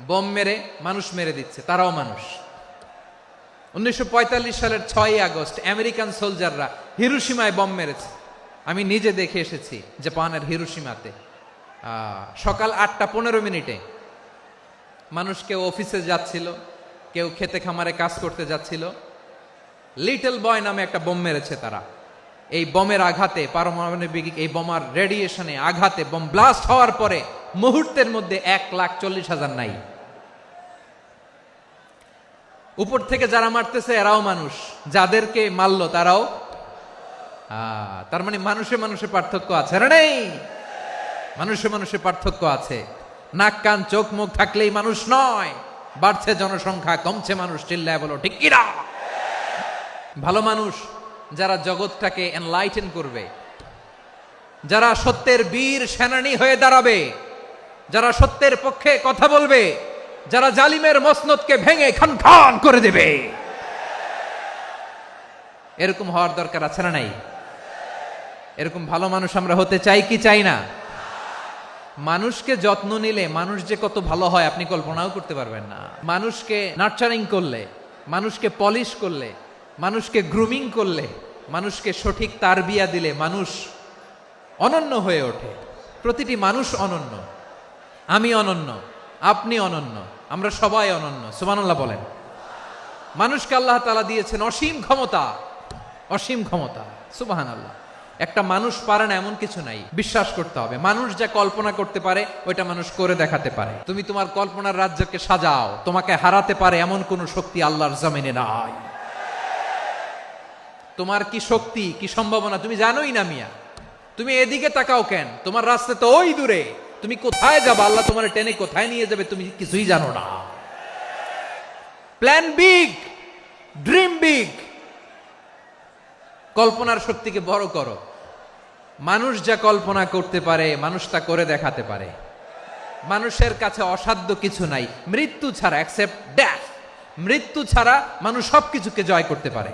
বম মেরে মানুষ মেরে দিচ্ছে, তারাও মানুষ। 1945 সালের 6 আগস্ট আমেরিকান সোলজাররা হিরোশিমায় বম মেরেছে। আমি নিজে দেখে এসেছি জাপানের হিরোশিমাতে। সকাল 8:15 মানুষ কেউ অফিসে যাচ্ছিল, কেউ খেতে খামারে কাজ করতে যাচ্ছিল। লিটল বয় নামে একটা বোম মেরেছে তারা। এই বোমের আঘাতে, পারমাণবিক এই বোমার রেডিয়েশনে আঘাতে, বোম ব্লাস্ট হওয়ার পরে মুহূর্তের মধ্যে 1,40,000 নাই। উপর থেকে যারা মারতেছে এরাও মানুষ, যাদেরকে মারলো তারাও। তার মানে মানুষে মানুষে পার্থক্য আছে না? নেই? মানুষে মানুষে পার্থক্য আছে। নাক কান চোখ মুখ থাকলেই মানুষ নয়। বাড়ছে জনসংখ্যা, কমছে মানুষ। চিল্লায় বলো ঠিক কিনা। ভালো মানুষ যারা জগৎটাকে এনলাইটেন করবে, যারা সত্যের বীর সেনানী হয়ে দাঁড়াবে, যারা সত্যের পক্ষে কথা বলবে, যারা জালিমের মসনদকে ভেঙে খান খান করে দেবে, এরকম হওয়ার দরকার আছে না নাই? এরকম ভালো মানুষ আমরা হতে চাই কি চাই না? মানুষকে যত্ন নিলে মানুষ যে কত ভালো হয় আপনি কল্পনাও করতে পারবেন না। মানুষকে নার্চারিং করলে, মানুষকে পলিশ করলে, মানুষকে গ্রুমিং করলে, মানুষকে সঠিক তারবিয়া দিলে মানুষ অনন্য হয়ে ওঠে। প্রতিটি মানুষ অনন্য। আমি অনন্য, আপনি অনন্য, আমরা সবাই অনন্য। সুবহানাল্লাহ বলেন। মানুষকে আল্লাহ তাআলা দিয়েছেন অসীম ক্ষমতা, অসীম ক্ষমতা। সুবহানাল্লাহ। একটা মানুষ পারে না এমন কিছু নাই, বিশ্বাস করতে হবে। মানুষ যা কল্পনা করতে পারে ওইটা মানুষ করে দেখাতে পারে। তুমি তোমার কল্পনার রাজ্যকে সাজাও, তোমাকে হারাতে পারে এমন কোন শক্তি আল্লাহর জমিনে নাই। তোমার কি শক্তি, কি সম্ভাবনা তুমি জানোই না মিয়া। তুমি এদিকে তাকাও কেন? তোমার রাস্তা তো ওই দূরে। তুমি কোথায় যাবে, আল্লাহ তোমার টেনে কোথায় নিয়ে যাবে তুমি কিছুই জানো না। প্ল্যান বিগ, ড্রিম বিগ, কল্পনার শক্তিকে বড় করো। মানুষ যা কল্পনা করতে পারে মানুষ তা করে দেখাতে পারে। মানুষের কাছে অসাধ্য কিছু নাই মৃত্যু ছাড়া, এক্সেপ্ট ডেথ। মৃত্যু ছাড়া মানুষ সবকিছুকে জয় করতে পারে।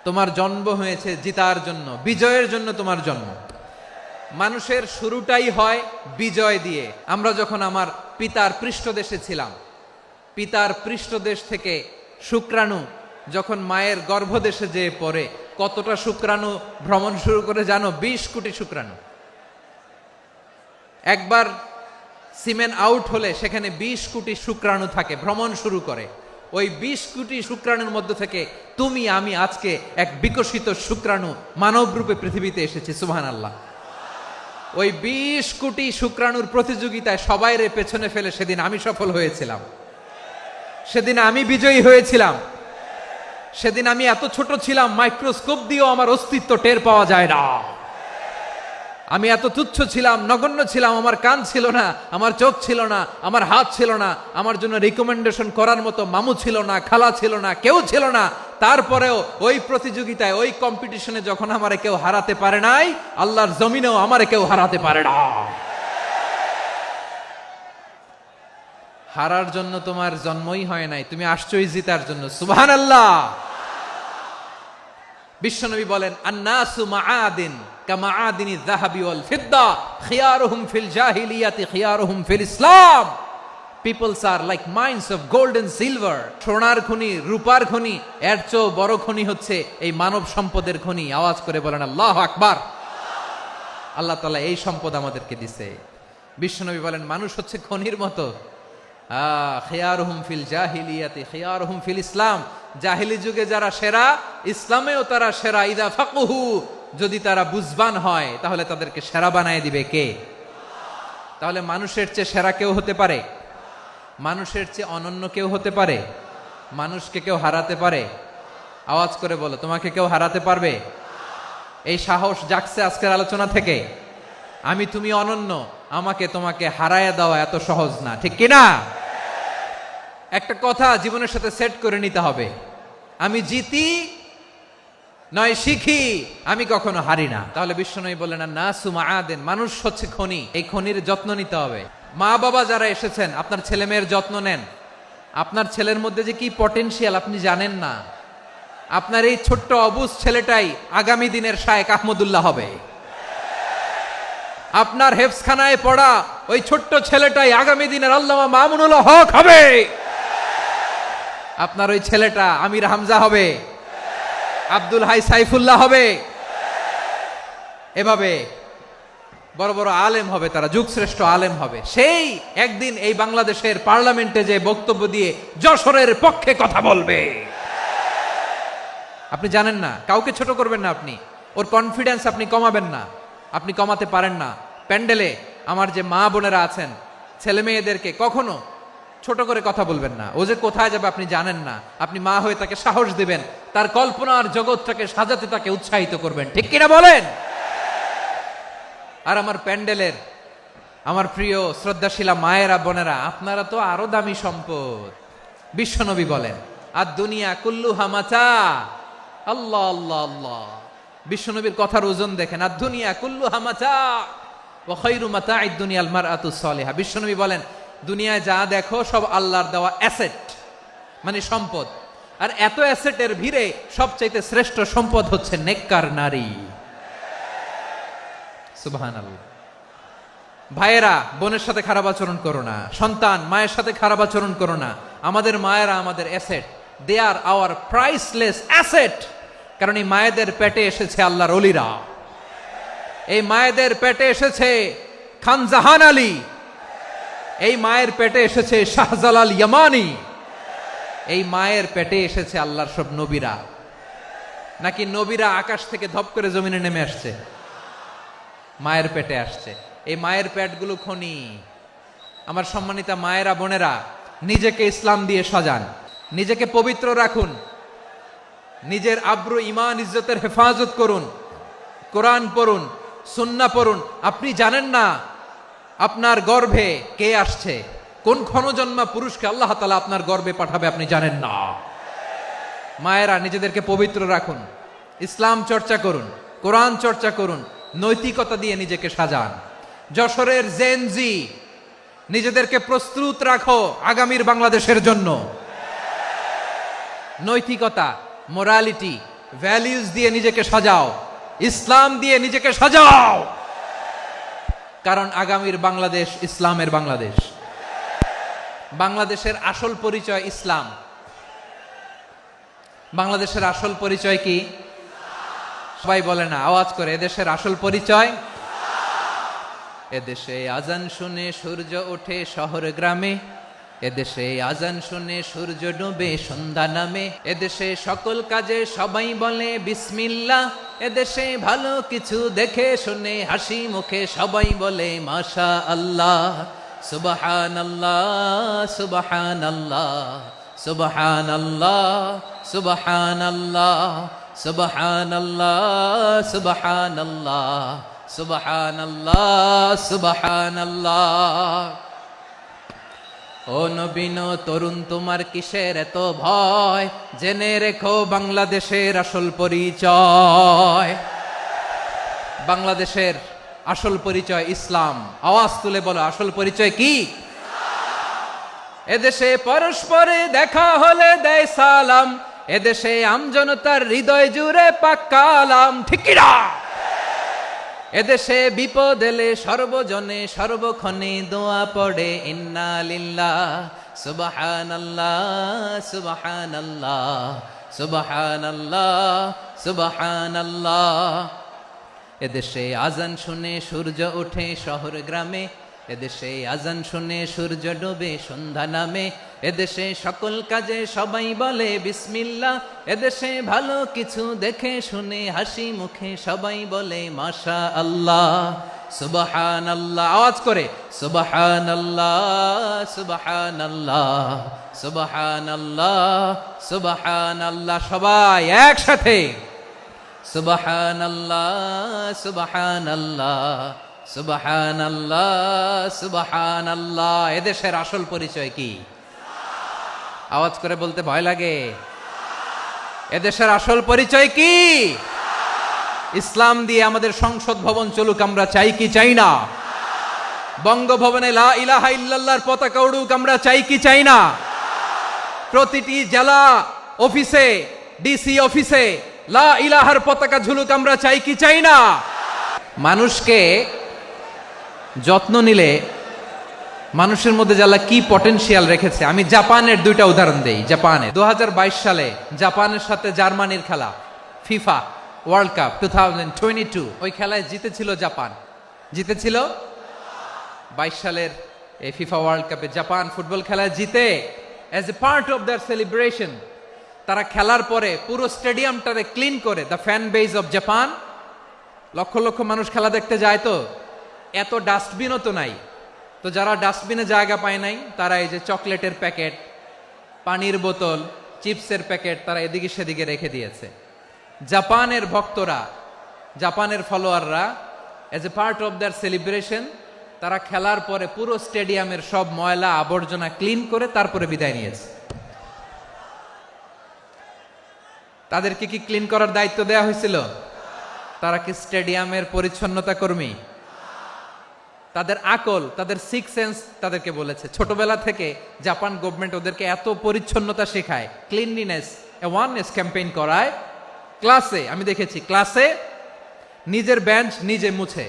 তোমার জন্ম হয়েছে জিতার জন্য, বিজয়ের জন্য তোমার জন্ম। মানুষের শুরুটাই হয় বিজয় দিয়ে। আমরা যখন আমার পিতার পৃষ্ঠদেশে ছিলাম, পিতার পৃষ্ঠদেশ থেকে শুক্রাণু যখন মায়ের গর্ভদেশে যেয়ে পড়ে, কতটা শুক্রাণু ভ্রমণ শুরু করে জানো? 20 কোটি শুক্রাণু। একবার সিমেন আউট হলে সেখানে 20 কোটি শুক্রাণু থাকে, ভ্রমণ শুরু করে। ওই 20 কোটি শুক্রাণুর মধ্য থেকে তুমি আমি আজকে এক বিকশিত শুক্রাণু মানব রূপে পৃথিবীতে এসেছি। সুবহানাল্লাহ। ওই 20 কোটি শুক্রাণুর প্রতিযোগিতায় সবাইরে পেছনে ফেলে সেদিন আমি সফল হয়েছিলাম, সেদিন আমি বিজয়ী হয়েছিলাম। সেদিন আমি এত ছোট ছিলাম মাইক্রোস্কোপ দিয়েও আমার অস্তিত্ব টের পাওয়া যায় না। আমি এত তুচ্ছ ছিলাম, নগণ্য ছিলাম। আমার কান ছিল না, আমার চোখ ছিল না, আমার হাত ছিল না, আমার জন্য রিকমেন্ডেশন করার মতো মামু ছিল না, খালা ছিল না, কেউ ছিল না। তারপরেও ওই প্রতিযোগিতায়, ওই কম্পিটিশনে যখন আমারে কেউ হারাতে পারে নাই, আল্লাহর জমিনেও আমারে কেউ হারাতে পারে না। হারার জন্য তোমার জন্মই হয় নাই, তুমি আসছোই জিতার জন্য। সুবহানাল্লাহ। বিশ্বনবী বলেন, আন্নাসু মাআদিন কামাআদিনি যাহাবি ওয়াল ফিদ্দা খিয়ারুহুম ফিল জাহিলিয়াতি খিয়ারুহুম ফিল ইসলাম। Peoples are like mines of gold and silver. সোনার খনি, রূপার খনি, এর চেয়েও বড় খনি হচ্ছে এই মানব সম্পদের খনি। আওয়াজ করে বলেন আল্লাহু আকবার। আল্লাহ তাআলা এই সম্পদ আমাদেরকে দিয়েছে। বিশ্বনবী বলেন, মানুষ হচ্ছে খনির মতো। খিয়ারুহুম ফিল জাহিলিয়াতি খিয়ারুহুম ফিল ইসলাম। জাহিলি যুগে যারা সেরা, ইসলামেও তারা সেরা। ইদা ফাকুহু, যদি তারা বুঝবান হয় তাহলে তাদেরকে সেরা বানায় দিবে কে? তাহলে মানুষের চেয়ে সেরা কেউ হতে পারে? মানুষের চেয়ে অনন্য কেউ হতে পারে? মানুষকে কেউ হারাতে পারে? আওয়াজ করে বলো, তোমাকে কেউ হারাতে পারবে? এই সাহস জাগছে আজকের আলোচনা থেকে। আমি তুমি অনন্য, আমাকে তোমাকে হারায় দেওয়া এত সহজ না, ঠিক কিনা? একটা কথা জীবনের সাথে সেট করে নিতে হবে, আমি জিতি নয় শিখি, আমি কখনো হারি না। তাহলে বিশ্বনবী বললেন, নাসু মাআদিন, মানুষ হচ্ছে খনি। এই খনির যত্ন নিতে হবে। মা বাবা যারা এসেছেন, আপনার ছেলে মেয়ের যত্ন নেন। আপনার ছেলের মধ্যে যে কি পটেনশিয়াল আপনি জানেন না। আপনার এই ছোট্ট অবুজ ছেলেটাই আগামী দিনের শায়েখ আহমদুল্লাহ হবে। আপনার হেফজখানায় পড়া ওই ছোট্ট ছেলেটাই আগামী দিনের আল্লামা মামুনুল হক হবে। আপনার ওই ছেলেটা আমির হামজা হবে, আব্দুল হাই সাইফুল্লাহ হবে। এভাবে বড় বড় আলেম হবে, তারা যুগশ্রেষ্ঠ আলেম হবে। সেই একদিন এই বাংলাদেশের পার্লামেন্টে যে বক্তব্য দিয়ে যশোরের পক্ষে কথা বলবে। আপনি জানেন না, কাউকে ছোট করবেন না আপনি। ওর কনফিডেন্স আপনি কমাবেন না, আপনি কমাতে পারেন না। প্যান্ডেলে আমার যে মা বোনেরা আছেন, ছেলে মেয়েদেরকে কখনো ছোট করে কথা বলবেন না। ও যে কোথায় যাবে আপনি জানেন না। আপনি মা হয়ে তাকে সাহস দিবেন, তার কল্পনার জগৎটাকে সাজাতে তাকে উৎসাহিত করবেন, ঠিক কিনা বলেন? আর আমার প্যান্ডেলের আমার প্রিয় শ্রদ্ধাশীলা মায়েরা বোনেরা, আপনারা তো আরো দামি সম্পদ। বিশ্বনবী বলেন, আর দুনিয়া কুল্লুহা মাতা। আল্লাহ আল্লাহ আল্লাহ। বিশ্বনবীর কথার ওজন দেখেন, আর দুনিয়া কুল্লুহা মাতা ওয়া খায়রু মাতা'আদ দুনিয়াল মারআতুস সালিহা। বিশ্বনবী বলেন, দুনিয়ায় যা দেখো সব আল্লাহর দেওয়া অ্যাসেট, মানে সম্পদ। আর এত অ্যাসেটের ভিড়ে সবচাইতে শ্রেষ্ঠ সম্পদ হচ্ছে নেককার নারী। সুবহানাল্লাহ। ভাইয়েরা, বোনের সাথে খারাপ আচরণ করো না। সন্তান মায়ের সাথে খারাপ আচরণ করো না। আমাদের মায়েরা আমাদের asset, they are our priceless asset. কারণ এই মায়েদের পেটে এসেছে আল্লাহর ওলিরা। এই মায়েদের পেটে এসেছে খান জাহান আলী। এই মায়ের পেটে এসেছে শাহজালাল ইয়ামানি। এই মায়ের পেটে এসেছে আল্লাহর সব নবীরা। নাকি নবীরা আকাশ থেকে ধপ করে জমিনে নেমে আসছে? মায়ের পেটে আসছে। এই মায়ের পেটগুলো খনি। আমার সম্মানিতা মায়েরা বোনেরা, নিজেকে ইসলাম দিয়ে সাজান, নিজেকে পবিত্র রাখুন। নিজের আব্রু ইমান ইজ্জতের হেফাজত করুন, কোরআন পড়ুন, সুন্নাহ পড়ুন। আপনি জানেন না আপনার গর্ভে কে আসছে, কোন ক্ষণজন্মা পুরুষকে আল্লাহ তাআলা আপনার গর্ভে পাঠাবে আপনি জানেন না। মায়েরা নিজেদেরকে পবিত্র রাখুন, ইসলাম চর্চা করুন, কোরআন চর্চা করুন, নৈতিকতা দিয়ে নিজেকে সাজান। যশোরের জেনজি, নিজেদেরকে প্রস্তুত রাখো আগামীর বাংলাদেশের জন্য। নৈতিকতা, মোরালিটি, ভ্যালিউজ দিয়ে নিজেকে সাজাও, ইসলাম দিয়ে নিজেকে সাজাও, কারণ আগামীর বাংলাদেশ ইসলামের বাংলাদেশ। বাংলাদেশের আসল পরিচয় ইসলাম। বাংলাদেশের আসল পরিচয় কি? সবাই বলে না, আওয়াজ করে, এদেশের আসল পরিচয়। এদেশে আজান শুনে সূর্য ওঠে শহর গ্রামে, এদেশে আজান শুনে সূর্য ডুবে সন্ধ্যা নামে, এদেশে সকল কাজে সবাই বলে বিসমিল্লাহ, এদেশে ভালো কিছু দেখে শুনে হাসি মুখে সবাই বলে মাশা আল্লাহ। সুবহানাল্লাহ সুবহানাল্লাহ সুবহানাল্লাহ সুবহানাল্লাহ সুবহানাল্লাহ সুবহানাল্লাহ সুবহানাল্লাহ সুবহানাল্লাহ। ও নবীন তরুণ, তোমার কিসের এত ভয়? জেনে রেখো বাংলাদেশের আসল পরিচয়। বাংলাদেশের আসল পরিচয় ইসলাম। আওয়াজ তুলে বলো, আসল পরিচয় কি? এদেশে পরস্পরে দেখা হলে দেয় সালাম, এদেশে আমজনতার হৃদয় জুড়ে পাক্কা আলাম। ঠিক কি না? এদেশে বিপদ এলে সর্বজনে সর্বক্ষণে দোয়া পড়ে ইন্না লিল্লাহ সুবহানাল্লাহ সুবহানাল্লাহ সুবহানাল্লাহ সুবহানাল্লাহ। এদেশে আজান শুনে সূর্য ওঠে শহর গ্রামে, এদেশে আজান শুনে সূর্য ডুবে সন্ধ্যা নামে, এদেশে সকল কাজে সবাই বলে বিসমিল্লাহ, এদেশে ভালো কিছু দেখে শুনে হাসি মুখে সবাই বলে মাশা আল্লাহ। সুবহানাল্লাহ, আওয়াজ করে সুবহানাল্লাহ সুবহানাল্লাহ সুবহানাল্লাহ সুবহানাল্লাহ। সবাই একসাথে সুবহানাল্লাহ সুবহানাল্লাহ সুবহানাল্লাহ সুবহানাল্লাহ। এদেশের আসল পরিচয় কি? আওয়াজ করে বলতে ভয় লাগে। এদেশের আসল পরিচয় কি? ইসলাম দিয়ে আমাদের সংসদ ভবন চলুক, আমরা চাই কি চাই না? বঙ্গভবনে লা ইলাহা ইল্লাল্লাহর পতাকা উড়ুক, আমরা চাই কি চাই না? প্রতিটি জেলা অফিসে, ডিসি অফিসে লা ইলাহার পতাকা ঝুলুক, আমরা চাই কি চাই না? মানুষকে যত্ন নিলে মানুষের মধ্যে যারা কি পটেনশিয়াল রেখেছে। আমি জাপানের দুইটা উদাহরণ দেই। জাপানে 2022 সালে জাপানের সাথে জার্মানির খেলা, ফিফা ওয়ার্ল্ড কাপ 2022, ওই খেলায় জিতেছিল জাপান। জিতেছিল 22 সালের এই ফিফা ওয়ার্ল্ড কাপে জাপান ফুটবল খেলায় জিতে। As a part of their celebration তারা খেলার পরে পুরো স্টেডিয়ামটারে ক্লিন করে, the fan base of Japan, লক্ষ লক্ষ মানুষ খেলা দেখতে যায়, তো এত ডাস্টবিনও তো নাই, তো যারা ডাস্টবিনে জায়গা পায় নাই তারা এই যে চকলেটের প্যাকেট, পানির বোতল, চিপসের প্যাকেট তারা এদিকে সেদিকে রেখে দিয়েছে। জাপানের ভক্তরা, জাপানের ফলোয়াররা as a part of their celebration তারা খেলার পরে পুরো স্টেডিয়ামের সব ময়লা আবর্জনা ক্লিন করে তারপরে বিদায় নিয়েছে। তাদেরকে কি ক্লিন করার দায়িত্ব দেওয়া হয়েছিল? তারা কি স্টেডিয়ামের পরিচ্ছন্নতা কর্মী? তাদের আকল, তাদের সিক্স সেন্স তাদেরকে বলেছে। ছোটবেলা থেকে জাপান গভর্নমেন্ট ওদেরকে এত পরিচ্ছন্নতা শেখায়, ক্লিনলিনেস অ্যাওয়ারনেস ক্যাম্পেইন করায়। ক্লাসে আমি দেখেছি, ক্লাসে নিজের বেঞ্চ নিজে মুছে,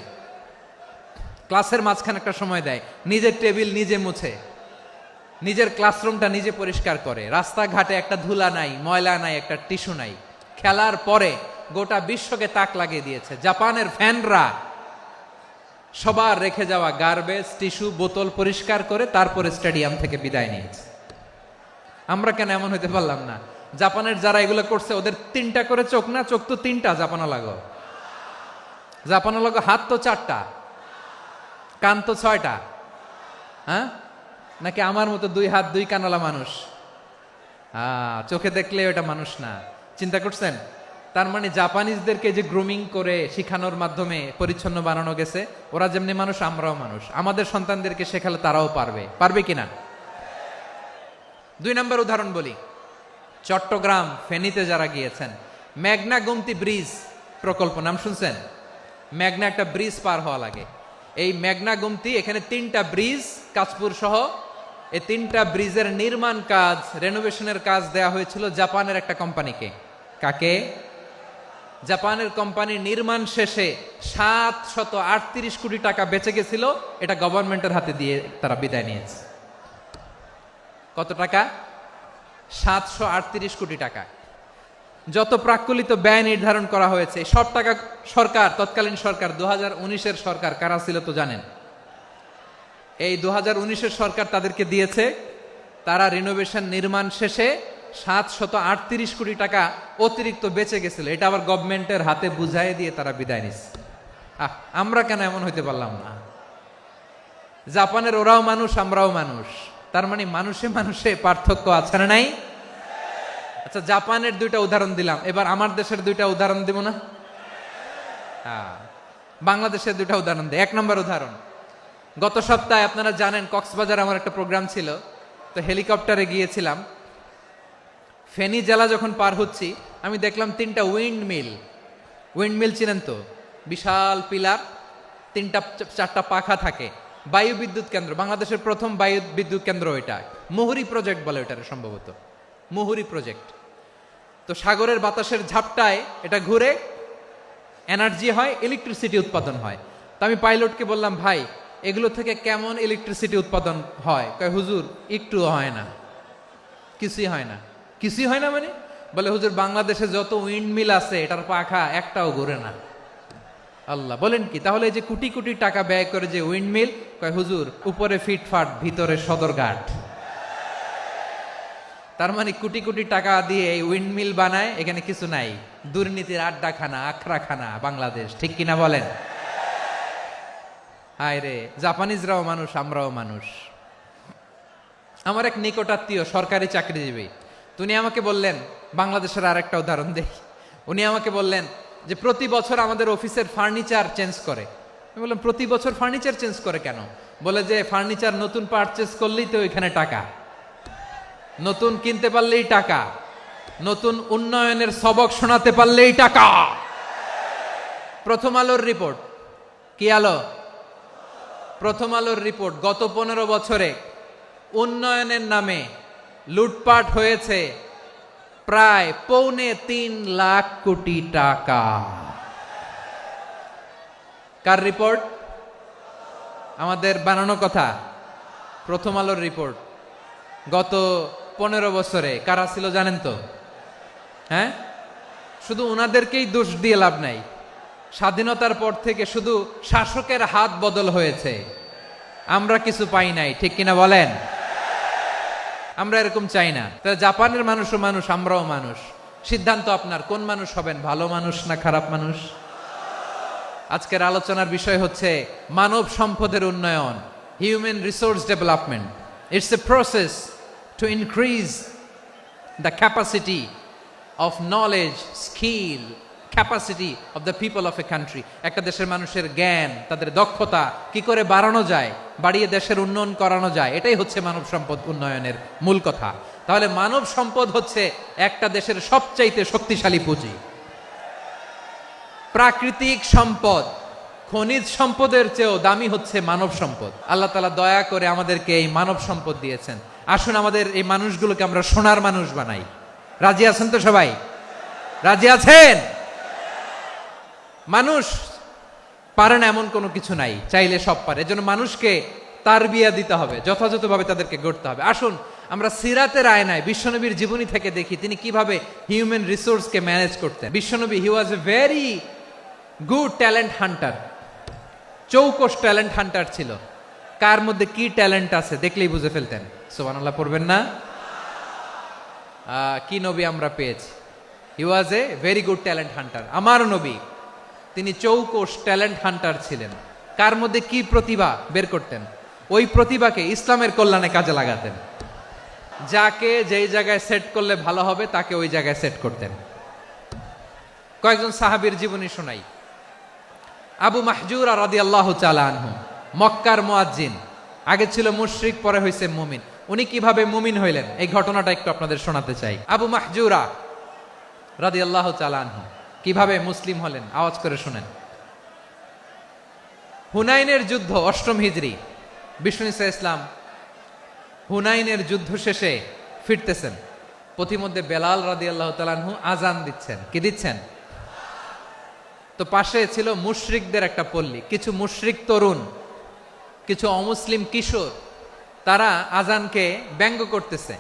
ক্লাসের মাঝখানে একটা সময় দেয়, নিজের টেবিল নিজে মুছে, নিজের ক্লাসরুমটা নিজে পরিষ্কার করে। রাস্তাঘাটে একটা ধুলা নাই, ময়লা নাই, একটা টিস্যু নাই। খেলার পরে গোটা বিশ্বকে তাক লাগিয়ে দিয়েছে। জাপানের ফ্যানরা সবার রেখে যাওয়া গার্বেজ, টিস্যু, বোতল পরিষ্কার করে তারপরে স্টেডিয়াম থেকে বিদায় নিয়েছে। আমরা কেন এমন হইতে পারলাম না? জাপানের যারা এগুলো করছে ওদের 3টা করে চোখ না? চোখ তো 3টা, জাপানা লাগো। জাপানা লাগো হাত তো 4টা, কান তো 6টা। হ্যাঁ, নাকি আমার মতো 2 হাত 2 কানওয়ালা মানুষ? চোখে দেখলে ওটা মানুষ না। চিন্তা করছেন? তার মানে জাপানিজদেরকে যে গ্রুমিং করে শিখানোর মাধ্যমে পরিচ্ছন্ন বানানো গেছে, ওরা যেমনি মানুষ আমরাও মানুষ, আমাদের সন্তানদেরকে শেখালে তারাও পারবে। পারবে কিনা? 2 নম্বর উদাহরণ বলি। চট্টগ্রাম ফেনীতে যারা গিয়েছেন, মেঘনা গোমতী ব্রিজ প্রকল্প নাম শুনছেন? মেঘনা একটা ব্রিজ পার হওয়া লাগে। এই মেঘনা গোমতী, এখানে 3টা ব্রিজ কাঁচপুর সহ, এই 3টা ব্রিজের নির্মাণ কাজ, রেনোভেশনের কাজ দেয়া হয়েছিল জাপানের একটা কোম্পানিকে। কাকে? জাপানের কোম্পানির নির্মাণ শেষে 738 কোটি টাকা বেঁচে গেছিল, এটা গভর্নমেন্টের হাতে দিয়ে তারা বিদায় নিয়েছে। কত টাকা? 738 কোটি টাকা। যত প্রাক্কলিত ব্যয় নির্ধারণ করা হয়েছে সব টাকা সরকার, তৎকালীন সরকার 2019-এর সরকার, কারা ছিল তো জানেন? এই 2019-এর সরকার তাদেরকে দিয়েছে। তারা রিনোভেশন নির্মাণ শেষে 738 কোটি টাকা অতিরিক্ত বেঁচে গেছিল, এটা আবার গভর্নমেন্টের হাতে বুঝাই দিয়ে তারা বিদায় নিচ্ছে। আমরা কেন এমন হইতে পারলাম না? জাপানের ওরাও মানুষ, আমরাও মানুষ, তার মানে মানুষে মানুষে পার্থক্য আছে না নাই? আচ্ছা, জাপানের 2টা উদাহরণ দিলাম, এবার আমার দেশের 2টা উদাহরণ দিব না? বাংলাদেশের 2টা উদাহরণ দিই। 1 নম্বর উদাহরণ, গত সপ্তাহে আপনারা জানেন কক্সবাজার আমার একটা প্রোগ্রাম ছিল, তো হেলিকপ্টারে গিয়েছিলাম। ফেনী জেলা যখন পার হচ্ছি, আমি দেখলাম 3টা উইন্ডমিল চিনেন তো? বিশাল পিলার, 3টা-4টা পাখা থাকে। বায়ু বিদ্যুৎ কেন্দ্র, বাংলাদেশের প্রথম বায়ু বিদ্যুৎ কেন্দ্র এটা। মুহুরী প্রজেক্ট বলে এটার, সম্ভবত মুহুরী প্রজেক্ট। তো সাগরের বাতাসের ঝাপটায় এটা ঘুরে এনার্জি হয়, ইলেকট্রিসিটি উৎপাদন হয়। তো আমি পাইলটকে বললাম, ভাই এগুলো থেকে কেমন ইলেকট্রিসিটি উৎপাদন হয়? কয়, হুজুর একটু হয় না, কিছুই হয় না। কিছুই হয় না মানে? বলে, হুজুর বাংলাদেশে যত উইন্ডমিল আছে এটার পাখা একটাও ঘুরে না। আল্লাহ, বলেন কি? তাহলে এই যে কোটি কোটি টাকা ব্যয় করে যে উইন্ডমিল, কয় হুজুর উপরে ফিটফাট, ভিতরে সদরঘাট। তার মানে কোটি কোটি টাকা দিয়ে এই উইন্ডমিল বানায়, এখানে কিছু নাই। দুর্নীতির আড্ডাখানা, আখড়াখানা বাংলাদেশ, ঠিক কিনা বলেন? হায় রে, জাপানিজরাও মানুষ, আমরাও মানুষ। আমার এক নিকটাত্মীয় সরকারি চাকরিজীবী, উনি আমাকে বললেন, বাংলাদেশের আরেকটা উদাহরণ দেই। উনি আমাকে বললেন যে প্রতি বছর আমাদের অফিসের ফার্নিচার চেঞ্জ করে। আমি বললাম, প্রতি বছর ফার্নিচার চেঞ্জ করে কেন? বলে যে ফার্নিচার নতুন পারচেজ করলেই তো ওইখানে টাকা, নতুন কিনতে পারলেই টাকা, নতুন উন্নয়নের সবক শোনাতে পারলেই টাকা। প্রথম আলোর রিপোর্ট, কি আলো? প্রথম আলোর রিপোর্ট, গত 15 বছরে উন্নয়নের নামে লুটপাট হয়েছে প্রায় 3.25 লাখ কোটি টাকা। কার রিপোর্ট? আমাদের বানানো কথা। প্রথম আলোর রিপোর্ট। গত 15 বছরে কারা ছিল জানেন তো? হ্যাঁ, শুধু ওনাদেরকেই দোষ দিয়ে লাভ নাই। স্বাধীনতার পর থেকে শুধু শাসকের হাত বদল হয়েছে, আমরা কিছু পাই নাই, ঠিক কিনা বলেন? আমরা এরকম চাই না। তাহলে জাপানের মানুষও মানুষ, আমরাও মানুষ। সিদ্ধান্ত আপনার, কোন মানুষ হবেন, ভালো মানুষ না খারাপ মানুষ? আজকের আলোচনার বিষয় হচ্ছে মানব সম্পদের উন্নয়ন, human resource development. It's a process to increase the capacity of knowledge, skill, capacity of the people of a country. একটা দেশের মানুষের জ্ঞান, তাদের দক্ষতা কি করে বাড়ানো যায়, বাড়িয়ে দেশের উন্নয়ন করানো যায়, এটাই হচ্ছে মানব সম্পদ উন্নয়নের মূল কথা। তাহলে মানব সম্পদ হচ্ছে একটা দেশের সবচাইতে শক্তিশালী পুঁজি। প্রাকৃতিক সম্পদ, খনিজ সম্পদের চেয়েও দামি হচ্ছে মানব সম্পদ। আল্লাহ তাআলা দয়া করে আমাদেরকে এই মানব সম্পদ দিয়েছেন। আসুন আমাদের এই মানুষগুলোকে আমরা সোনার মানুষ বানাই। রাজি আছেন তো সবাই? রাজি আছেন? মানুষ পারে না এমন কোনো কিছু নাই, চাইলে সব পারে। এজন্য মানুষকে তারবিয়া দিতে হবে, যথাযথভাবে তাদেরকে গড়তে হবে। আসুন আমরা সিরাতের আয়নায় বিশ্বনবীর জীবনী থেকে দেখি তিনি কিভাবে হিউম্যান রিসোর্সকে ম্যানেজ করতেন। বিশ্বনবী, he was a very good talent hunter, চৌকস ট্যালেন্ট হান্টার ছিল। কার মধ্যে কি ট্যালেন্ট আছে দেখলেই বুঝে ফেলতেন। সুবহানাল্লাহ পড়বেন না? কি নবী আমরা পেয়েছি! He was a very good talent hunter. আমার নবী, তিনি চৌকস ট্যালেন্ট হান্টার ছিলেন। কার মধ্যে কি প্রতিভা বের করতেন, ওই প্রতিভাকে ইসলামের কল্যাণে কাজে লাগাতেন। যাকে যেই জায়গায় সেট করলে ভালো হবে তাকে ওই জায়গায় সেট করতেন। কয়েকজন সাহাবীর জীবনী শোনাই। আবু মাহজুরা রাদিয়াল্লাহু তাআলা আনহু, মক্কার মুয়াজ্জিন, আগে ছিল মুশরিক, পরে হইছে মুমিন। উনি কিভাবে মুমিন হইলেন এই ঘটনাটা একটু আপনাদের শোনাতে চাই। আবু মাহজুরা রাদিয়াল্লাহু তাআলা আনহু কিভাবে মুসলিম হলেন, আওয়াজ করে শুনেন। হুনাইনের যুদ্ধ, 8ম হিজরি, বিষ্ণু ঈসা ইসলাম হুনাইনের যুদ্ধ শেষে ফিরতেছেন। পথিমধ্যে বেলাল রাদিয়াল্লাহু তাআলা আনহু আজান দিচ্ছেন। কি দিচ্ছেন? তো পাশে ছিল মুশরিকদের একটা পল্লী, কিছু মুশরিক তরুণ, কিছু অমুসলিম কিশোর, তারা আজানকে ব্যঙ্গ করতেছে।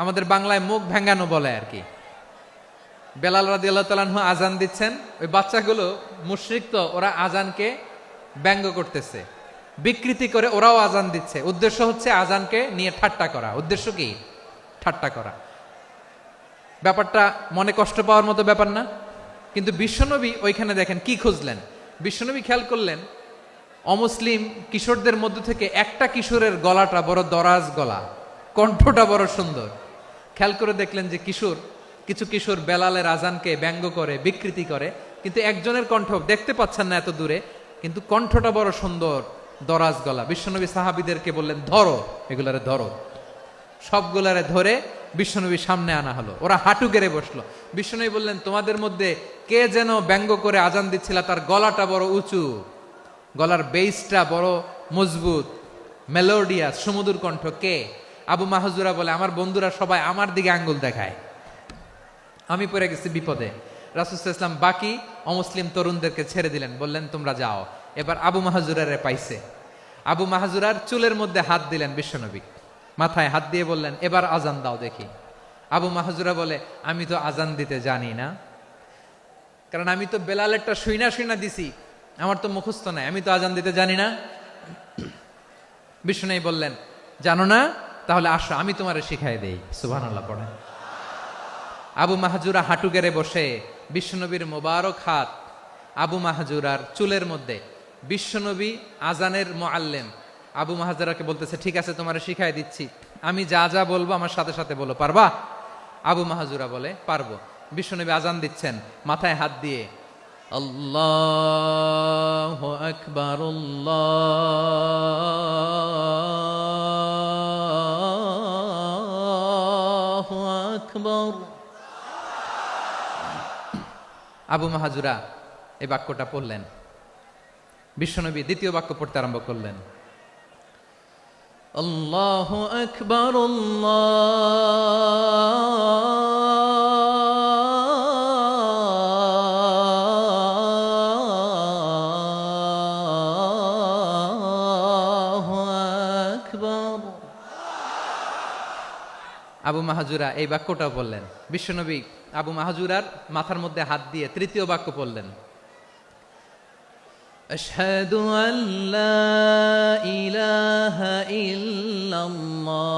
আমাদের বাংলায় মুখ ভেঙ্গানো বলে আর কি। বেলাল রাদিয়াল্লাহু তাআলা আনহু আজান দিচ্ছেন, ওই বাচ্চাগুলো মুশরিক, তো ওরা আজানকে ব্যঙ্গ করতেছে, বিকৃতি করে ওরাও আজান দিচ্ছে। উদ্দেশ্য হচ্ছে আজানকে নিয়ে ঠাট্টা করা। উদ্দেশ্য কি? ঠাট্টা করা। ব্যাপারটা মনে কষ্ট পাওয়ার মতো ব্যাপার না? কিন্তু বিশ্বনবী ওইখানে দেখেন কি খুঁজলেন। বিশ্বনবী খেয়াল করলেন অমুসলিম কিশোরদের মধ্য থেকে একটা কিশোরের গলাটা বড় দরাজ গলা, কণ্ঠটা বড় সুন্দর। খেয়াল করে দেখলেন যে কিছু কিশোর বেলালের আজানকে ব্যঙ্গ করে, বিকৃতি করে, কিন্তু একজনের কণ্ঠ দেখতে পাচ্ছেন না এত দূরে, কিন্তু কণ্ঠটা বড় সুন্দর, দরাজ গলা। বিশ্বনবী সাহাবীদেরকে বললেন, ধরো এগুলারে, ধরো। সবগুলারে ধরে বিশ্বনবীর সামনে আনা হলো। ওরা হাঁটু গেড়ে বসলো। বিশ্বনবী বললেন, তোমাদের মধ্যে কে যেন ব্যঙ্গ করে আজান দিচ্ছিল, তার গলাটা বড় উঁচু, গলার বেসটা বড় মজবুত, মেলোডিয়াস, সুমধুর কণ্ঠ, কে? আবু মাহজুরা বলে, আমার বন্ধুরা সবাই আমার দিকে আঙ্গুল দেখায়, আমি পড়ে গেছি বিপদে। রাসূল সাল্লাল্লাহু আলাইহি ওয়াসাল্লাম বাকি অমুসলিম তরুণদেরকে ছেড়ে দিলেন, বললেন তোমরা যাও। এবার আবু মাহজুরারে পাইছে। আবু মাহজুরার চুলের মধ্যে হাত দিলেন বিশ্বনবী, মাথায় হাত দিয়ে বললেন, এবার আজান দাও দেখি। আবু মাহজুরা বলে, আমি তো আজান দিতে জানি না, কারণ আমি তো বেলালেরটা শুইনা দিছি, আমার তো মুখস্থ নাই, আমি তো আজান দিতে জানি না। বিশ্বনবী বললেন, জানো না? তাহলে আসো, আমি তোমারে শিখাই দেই। সুবহানাল্লাহ পড়ে। আবু মাহজুরা হাঁটু গেড়ে বসে, বিশ্বনবীর মোবারক হাত আবু মাহজুরার চুলের মধ্যে। বিশ্বনবী আজানের মুআল্লিম আবু মাহজুরাকে বলতেছে, ঠিক আছে তোমারে শিখাই দিচ্ছি, আমি যা যা বলবো আমার সাথে সাথে বলো, পারবা? আবু মাহজুরা বলে, পারবো। বিশ্বনবী আজান দিচ্ছেন, মাথায় হাত দিয়ে আল্লাহু আকবার, আল্লাহু আকবার। আবু মাহজুরা এই বাক্যটা পড়লেন। বিশ্বনবী দ্বিতীয় বাক্য পড়তে আরম্ভ করলেন, আল্লাহু আকবার, আল্লাহু আকবার। আবু মাহজুরা এই বাক্যটাও বললেন। বিশ্বনবী আবু মাহজুরার মাথার মধ্যে হাত দিয়ে তৃতীয় বাক্য পড়লেন, আশহাদু আল্লা ইলাহা ইল্লাল্লাহ,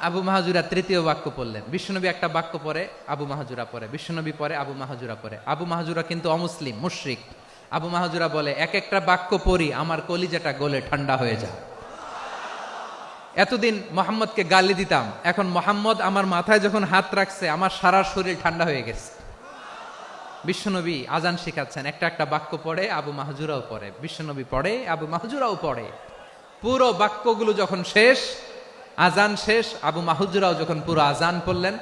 আবু মাহজুরা তৃতীয় বাক্য পড়লেন। বিশ্বনবী একটা বাক্য পরে আবু মাহজুরা পরে, বিশ্বনবী পরে আবু মাহজুরা পরে। আবু মাহজুরা কিন্তু অমুসলিম, মুশরিক। আবু মাহজুরা বলে, এক একটা বাক্য পড়ি আমার কলিজাটা গলে ঠান্ডা হয়ে যায়। এতদিন মোহাম্মদকে গালি দিতাম, এখন মোহাম্মদ আমার মাথায় যখন হাত রাখছে আমার সারা শরীর ঠান্ডা হয়ে গেছে। বিশ্বনবী আজান শিখাচ্ছেন, একটা একটা বাক্য পড়ে আবু মাহজুরাও পড়ে, বিশ্বনবী পড়ে আবু মাহজুরাও পড়ে। পুরো বাক্যগুলো যখন শেষ, আজান শেষ, আবু মাহজুরাও যখন পুরো আজান পড়লেন,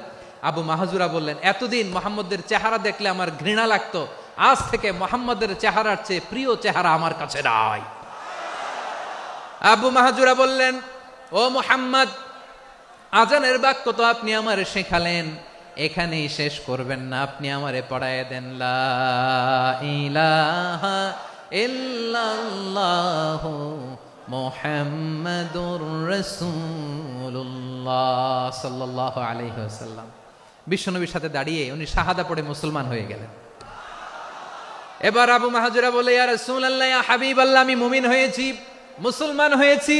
আবু মাহজুরা বললেন, এতদিন মোহাম্মদের চেহারা দেখলে আমার ঘৃণা লাগতো, আজ থেকে মোহাম্মদের চেহারার চেয়ে প্রিয় চেহারা আমার কাছে নাই। আবু মাহজুরা বললেন, ও মুহাম্মদ, আজানের বাক্য তো আপনি আমারে শেখালেন, এখানেই শেষ করবেন না, আপনি আমারে পড়ায় দেন, লা ইলাহা ইল্লাল্লাহু মুহাম্মাদুর রাসূলুল্লাহ সাল্লাল্লাহু আলাইহি ওয়াসাল্লাম। বিশ্বনবীর সাথে দাঁড়িয়ে উনি শাহাদা পড়ে মুসলমান হয়ে গেলেন। এবার আবু মাহজুরা বলে, ইয়া রাসূলুল্লাহ, ইয়া হাবিবাল্লাহ, আমি মুমিন হয়েছি, মুসলমান হয়েছি,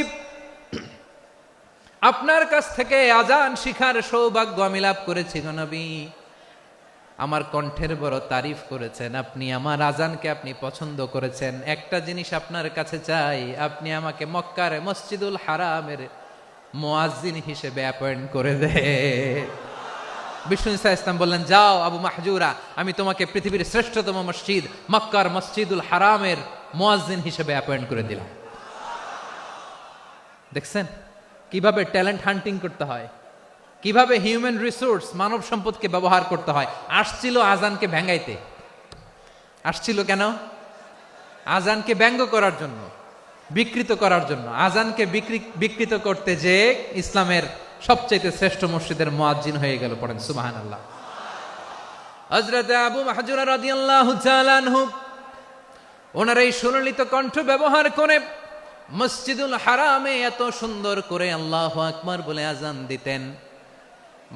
আপনার কাছ থেকে আজান শিখার সৌভাগ্য আমি লাভ করেছি গো নবী। আমার কণ্ঠের বড় তারিফ করেছেন, আপনি আমার আজানকে আপনি পছন্দ করেছেন। একটা জিনিস আপনার কাছে চাই, আপনি আমাকে মক্কার মসজিদুল হারামের মুয়াজ্জিন হিসেবে অ্যাপয়েন্ট করে দেন। বিষ্ণু ঈসা ইসলাম বললেন, যাও আবু মাহজুরা, আমি তোমাকে পৃথিবীর শ্রেষ্ঠতম মসজিদ মক্কার মসজিদুল হারামের মুয়াজ্জিন হিসেবে অ্যাপয়েন্ট করে দিলাম। দেখছেন কিভাবে ট্যালেন্ট হান্টিং করতে হয়, কিভাবে হিউম্যান রিসোর্স মানব সম্পদকে ব্যবহার করতে হয়। আসছিল আজানকে ভেঙ্গাইতে, আসছিল কেন? আজানকে ব্যঙ্গ করার জন্য, বিকৃত করার জন্য। আজানকে বিকৃত করতে যে ইসলামের সবচেয়ে শ্রেষ্ঠ মসজিদের মুয়াজ্জিন হয়ে গেল। পড়েন সুবহানাল্লাহ। হযরত আবু মাহজুরা রাদিয়াল্লাহু তাআলা আনহু ওনার এই সুললিত কণ্ঠ ব্যবহার করে মসজিদুল হারামে এত সুন্দর করে আল্লাহু আকবার বলে আজান দিতেন,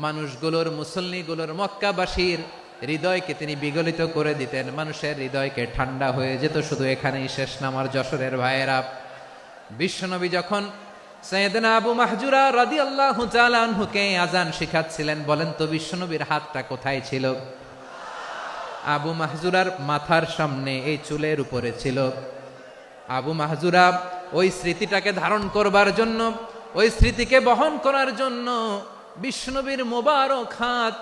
মানুষগুলোর, মুসল্লিগুলোর, মক্কাবাসীর হৃদয়কে তিনি বিগলিত করে দিতেন। মানুষের হৃদয়কে ঠান্ডা হয়ে যেত। শুধু এখানেই শেষ না আমার যশোরের ভাইয়েরা। বিশ্বনবী যখন সাইয়েদনা আবু মাহজুরা রাদিয়াল্লাহু তাআলা আনহুকে আজান শিখাচ্ছিলেন, বলেন তো বিশ্বনবীর হাতটা কোথায় ছিল? আবু মাহজুরার মাথার সামনে, এই চুলের উপরে ছিল। আবু মাহজুরা ওই স্মৃতিটাকে ধারণ করবার জন্য, ওই স্মৃতিকে বহন করার জন্য বিশ্বনবীর মোবারক হাত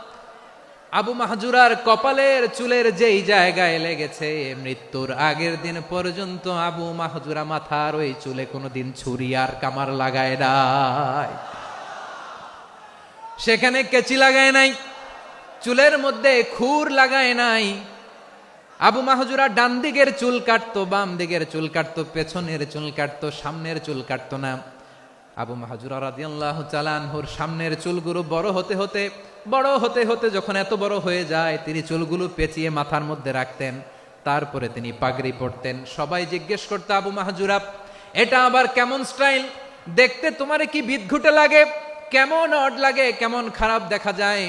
আবু মাহজুরার কপালের চুলের যেই জায়গায় লেগেছে, মৃত্যুর আগের দিন পর্যন্ত আবু মাহজুরা মাথার ওই চুলে কোনোদিন ছুরি আর কামার লাগায় নাই, সেখানে কেচি লাগায় নাই, চুলের মধ্যে খুর লাগায় নাই। আবু মাহজুরা ডান দিকের চুল কাটতো, বাম দিকের চুল কাটতো, পেছনের চুল কাটতো, সামনের চুল কাটতো না। আবু মাহজুরা রাদিয়াল্লাহু তাআলা আনহুর সামনের চুলগুলো বড় হতে হতে যখন এত বড় হয়ে যায়, তিনি চুলগুলো পেঁচিয়ে মাথার মধ্যে রাখতেন। তারপরে তিনি পাগড়ি পরতেন। সবাই জিজ্ঞেস করতো, আবু মাহজুরা এটা আবার কেমন স্টাইল? দেখতে তোমারে কি বিদঘুটে লাগে, কেমন অড লাগে, কেমন খারাপ দেখা যায়।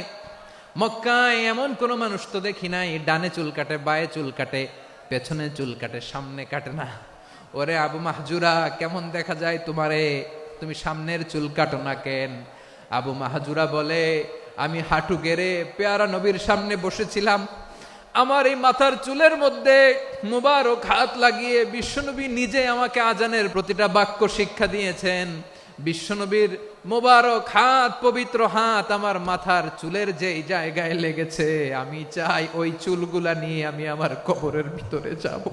মক্কায় এমন কোন মানুষ তো দেখি নাই, ডানে চুল কাটে, বায়ে চুল কাটে, পেছনে চুল কাটে, সামনে কাটে না। ওরে আবু মাহজুরা, কেমন দেখা যায় তোমারে, তুমি সামনের চুল কাটো না কেন? আবু মাহজুরা বলে, আমি হাঁটু গেড়ে পেয়ারা নবীর সামনে বসেছিলাম, আমার এই মাথার চুলের মধ্যে মুবারক হাত লাগিয়ে বিশ্বনবী নিজে আমাকে আজানের প্রতিটা বাক্য শিক্ষা দিয়েছেন। বিশ্বনবীর মোবারক হাত, পবিত্র হাত আমার মাথার চুলের যেই জায়গায় লেগেছে, আমি চাই ওই চুলগুলা নিয়ে আমি আমার কবরের ভিতরে যাব।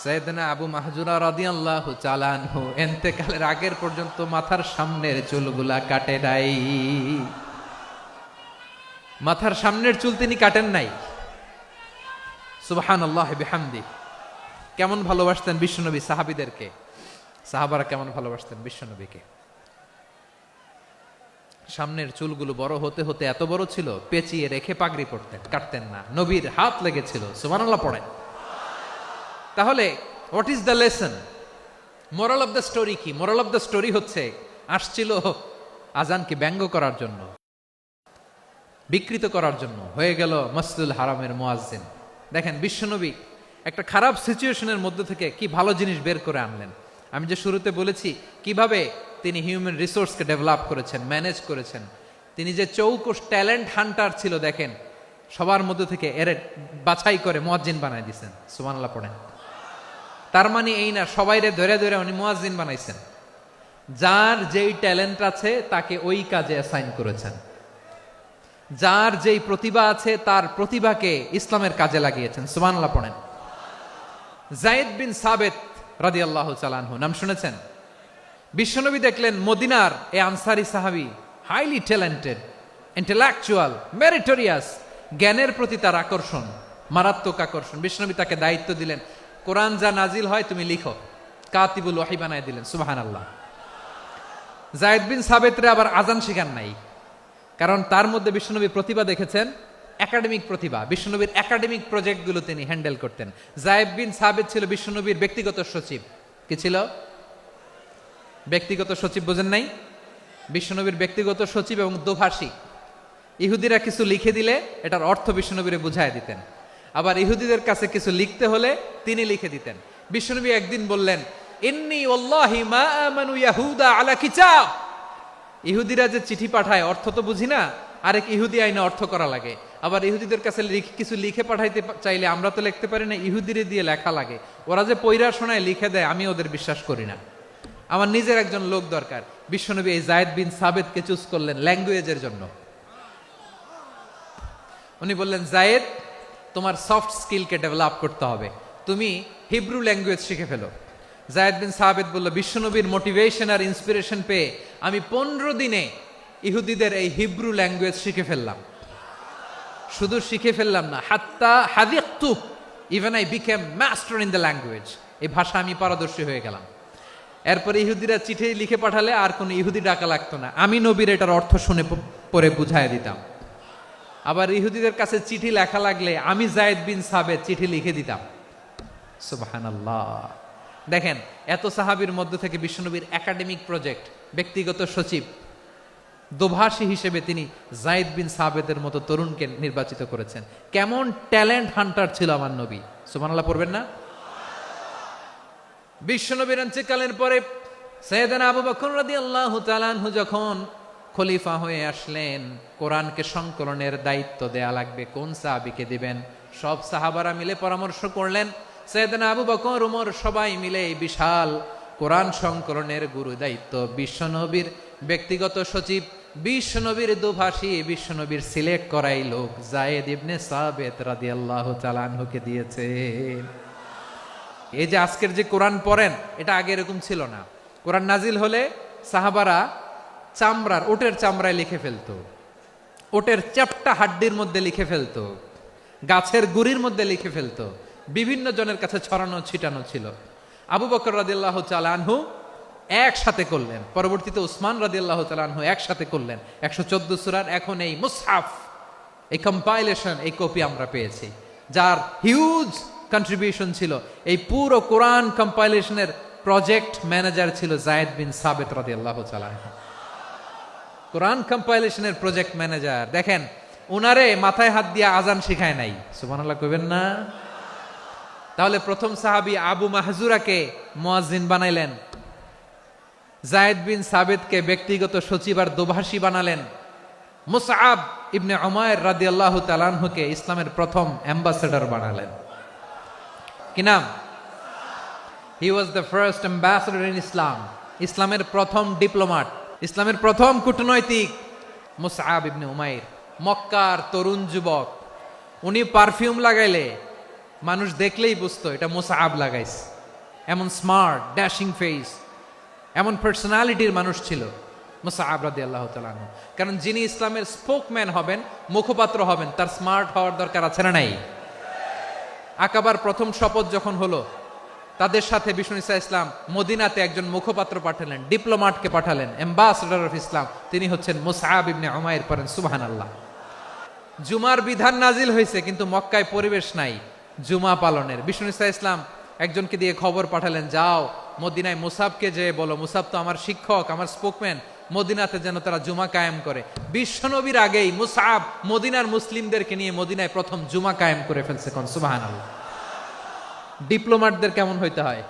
সাইয়েদনা আবু মাহজুরা রাদিয়াল্লাহু তাআলা আনহু ইন্তেকালের আগের পর্যন্ত মাথার সামনের চুলগুলা কাটে নাই। মাথার সামনের চুল তিনি কাটেন নাই। সুবহানাল্লাহি বিহামদি। কেমন ভালোবাসতেন বিশ্বনবী সাহাবীদেরকে, সাহাবারা কেমন ভালোবাসতেন বিশ্বনবীকে। সামনের চুলগুলো বড় হতে হতে এত বড় ছিল, পেঁচিয়ে রেখে পাগড়ি পরতেন, কাটতেন না। নবীর হাত লেগেছিল। সুবহানাল্লাহ পড়েন। তাহলে what is the lesson, moral of the story কি? মোরাল অফ দ্য স্টোরি হচ্ছে, আসছিল আজানকে ব্যঙ্গ করার জন্য, বিকৃত করার জন্য, হয়ে গেল মসজিদুল হারামের মুয়াজ্জিন। দেখেন বিশ্বনবী একটা খারাপ সিচুয়েশনের মধ্যে থেকে কি ভালো জিনিস বের করে আনলেন। আমি যে শুরুতে বলেছি কিভাবে তিনি হিউম্যান রিসোর্সকে ডেভেলপ করেছেন, ম্যানেজ করেছেন। তিনি যে চৌকস ট্যালেন্ট হান্টার ছিল, দেখেন সবার মধ্যে থেকে এর বাছাই করে মুয়াজ্জিন বানাই দিয়েছেন। সুবহানাল্লাহ পড়েন। তার মানে এই না সবাইরে ধরে ধরে উনি মুয়াজ্জিন বানাইছেন। যার যেই ট্যালেন্ট আছে তাকে ওই কাজে অ্যাসাইন করেছেন। যার যেই প্রতিভা আছে তার প্রতিভাকে ইসলামের কাজে লাগিয়েছেন। সুবহানাল্লাহ পড়েন। যায়েদ বিন সাবিত রাদিয়াল্লাহু তাআলা আনহু নাম শুনেছেন? বিশ্বনবী দেখলেন মদিনার এই আনসারী সাহাবী হাইলি ট্যালেন্টেড, ইন্টেলেকচুয়াল, মেরিটোরিয়াস, জ্ঞানের প্রতি তার আকর্ষণ, মারাত্মক আকর্ষণ। বিশ্বনবী তাকে দায়িত্ব দিলেন, কোরআন যা নাজিল হয় তুমি লিখো, কাতিবুল ওহী বানায় দিলেন। সুবহানাল্লাহ। যায়েদ বিন সাবিতরে আবার আজান শেখান নাই, কারণ তার মধ্যে বিশ্বনবী প্রতিভা দেখেছেন, একাডেমিক প্রতিভা। বিশ্বনবীর একাডেমিক প্রজেক্টগুলো তিনি হ্যান্ডেল করতেন। যায়েদ বিন সাবিত ছিল বিশ্বনবীর ব্যক্তিগত সচিব। কি ছিল? ব্যক্তিগত সচিব। বোঝেন নাই? বিশ্বনবীর ব্যক্তিগত সচিব এবং দোভাষী। ইহুদিরা কিছু লিখে দিলে এটার অর্থ বিশ্বনবীরে বুঝায় দিতেন। আবার ইহুদিদের কাছে কিছু লিখতে হলে তিনি লিখে দিতেন। বিশ্বনবী একদিন বললেন, ইন্নী ওয়াল্লাহি মা আমানু ইয়াহুদা আলা কিতাব। ইহুদিরা যে চিঠি পাঠায় অর্থ তো বুঝি না, আরেক ইহুদি আইনে অর্থ করা লাগে। আবার ইহুদিদের কাছে কিছু লিখে পাঠাইতে চাইলে আমরা তো লিখতে পারি না, ইহুদিরে দিয়ে লেখা লাগে। ওরা যে পয়রা শোনায় লিখে দেয়, আমি ওদের বিশ্বাস করি না। আমার নিজের একজন লোক দরকার। বিশ্বনবী এই যায়েদ বিন সাবেতকে চুজ করলেন ল্যাঙ্গুয়েজের জন্য। উনি বললেন, যায়েদ, তোমার সফট স্কিলকে ডেভেলপ করতে হবে, তুমি হিব্রু ল্যাঙ্গুয়েজ শিখে ফেলো। যায়েদ বিন সাবেত বলল, বিশ্বনবীর মোটিভেশন আর ইন্সপিরেশন পেয়ে আমি 15 দিনে ইহুদিদের এই হিব্রু ল্যাঙ্গুয়েজ শিখে ফেললাম। শুধু শিখে ফেললাম না, হাত্তা হাদিকতু, even I became master in the language. এই ভাষা আমি পারদর্শী হয়ে গেলাম। এরপরে ইহুদিরা চিঠি লিখে পাঠালে আর কোনো ইহুদি ডাকা লাগতো না, আমি নবীর এটার অর্থ শুনে পরে বুঝাই দিতাম। আবার ইহুদিদের কাছে চিঠি লেখা লাগলে আমি যায়েদ বিন সাবেত চিঠি লিখে দিতাম। সুবহানাল্লাহ। দেখেন, এত সাহাবীর মধ্য থেকে বিশ্বনবীর একাডেমিক প্রজেক্ট, ব্যক্তিগত সচিব, দোভাষী হিসেবে তিনি যায়েদ বিন সাবেতের মতো তরুণকে নির্বাচিত করেছেন। কেমন ট্যালেন্ট হান্টার ছিল আমার নবী! সুবহানাল্লাহ পড়বেন না? বিশ্বনবীর ইন্তেকালের পরে সাইয়েদনা আবু বকর রাদিয়াল্লাহু তাআলা আনহু যখন খলিফা হয়ে আসলেন, কোরআনকে সংকলনের দায়িত্ব দেয়া লাগবে, কোন সাহাবীকে দিবেন? সব সাহাবারা মিলে পরামর্শ করলেন। সাইয়েদনা আবু বকর, ওমর সবাই মিলে এই বিশাল কোরআন সংকলনের গুরু দায়িত্ব বিশ্বনবীর ব্যক্তিগত সচিব, বিশ্বনবীর দোভাষী, বিশ্বনবীর সিলেক্ট করাই লোক যায়েদ ইবনে সাবেত রাদিয়াল্লাহু তাআলা আনহুকে দিয়েছে। এই যে আজকের যে কোরআন পড়েন, এটা আগে এরকম ছিল না। কোরআন নাজিল হলে সাহাবারা চামড়ার, ওটের চামড়ায় লিখে ফেলতো, ওটের চ্যাপ্টা হাড্ডির মধ্যে লিখে ফেলতো, গাছের গুড়ির মধ্যে লিখে ফেলতো, বিভিন্ন জনের কাছে ছড়ানো ছিটানো ছিল। আবু বকর রাদিয়াল্লাহু তাআলা আনহু একসাথে করলেন, পরবর্তীতে উসমান রাদিয়াল্লাহু তাআলা আনহু একসাথে করলেন। 114 সূরার এখন এই মুসহাফ, এই কম্পাইলেশন, এই কপি আমরা পেয়েছি, যার হিউজ কন্ট্রিবিউশন ছিল। এই পুরো কোরআন কম্পাইলেশনের প্রজেক্ট ম্যানেজার ছিল যায়েদ বিন সাবেত রাদিয়াল্লাহু তাআলা। কোরআন কম্পাইলেশনের প্রজেক্ট ম্যানেজার। দেখেন, উনারে মাথায় হাত দিয়ে আজান শিখায় নাই। সুবহানাল্লাহ কইবেন না? তাহলে প্রথম সাহাবী আবু মাহজুরাকে মুয়াজ্জিন বানাইলেন, যায়েদ বিন সাবেতকে ব্যক্তিগত সচিব আর দোভাষী বানালেন, মুসআব ইবনে উমাইর রাদিয়াল্লাহু তাআলা আনহুকে ইসলামের প্রথম অ্যাম্বাসেডর বানালেন। কি নাম? He was the first ambassador in Islam. ইসলামের প্রথম ডিপ্লোম্যাট, ইসলামের প্রথম কূটনৈতিক মুসআব ইবনে উমাইর, মক্কার তরুণ যুবক। উনি পারফিউম লাগাইলে মানুষ দেখলেই বুঝতো এটা মুসআব লাগাইছে। এমন স্মার্ট, ড্যাশিং ফেস, এমন পার্সোনালিটির মানুষ ছিল মুসআব রাদিয়াল্লাহু তাআলা আনহু। কারণ যিনি ইসলামের স্পোকম্যান হবেন, মুখপাত্র হবেন, তার স্মার্ট হওয়ার দরকার আছে না নাই? আকাবার প্রথম শপথ যখন হলো, তাদের সাথে বিষ্ণু ঈসা ইসলাম মদিনাতে একজন মুখপাত্র পাঠালেন, ডিপ্লোম্যাটকে পাঠালেন, অ্যাম্বাসেডর অফ ইসলাম। তিনি হচ্ছেন মুসআব ইবনে উমাইর। পড়েন সুবহানাল্লাহ। জুমার বিধান নাজিল হয়েছে, কিন্তু মক্কায় পরিবেশ নাই জুমা পালনের। বিষ্ণু ঈসা ইসলাম একজনকে দিয়ে খবর পাঠালেন, যাও মদিনায় মুসাবকে যে বলো, মুসাব তো আমার শিক্ষক, আমার স্পোকম্যান, মদিনাতে যেন তারা জুমা কায়েম করে। বিশ্বনবীর আগেই মুসআব মদিনার মুসলিমদেরকে নিয়ে মদিনায় প্রথম জুমা কায়েম করে ফেলছে। কোন সুবহানাল্লাহ। ডিপ্লোম্যাটদের কেমন হইতে হয়,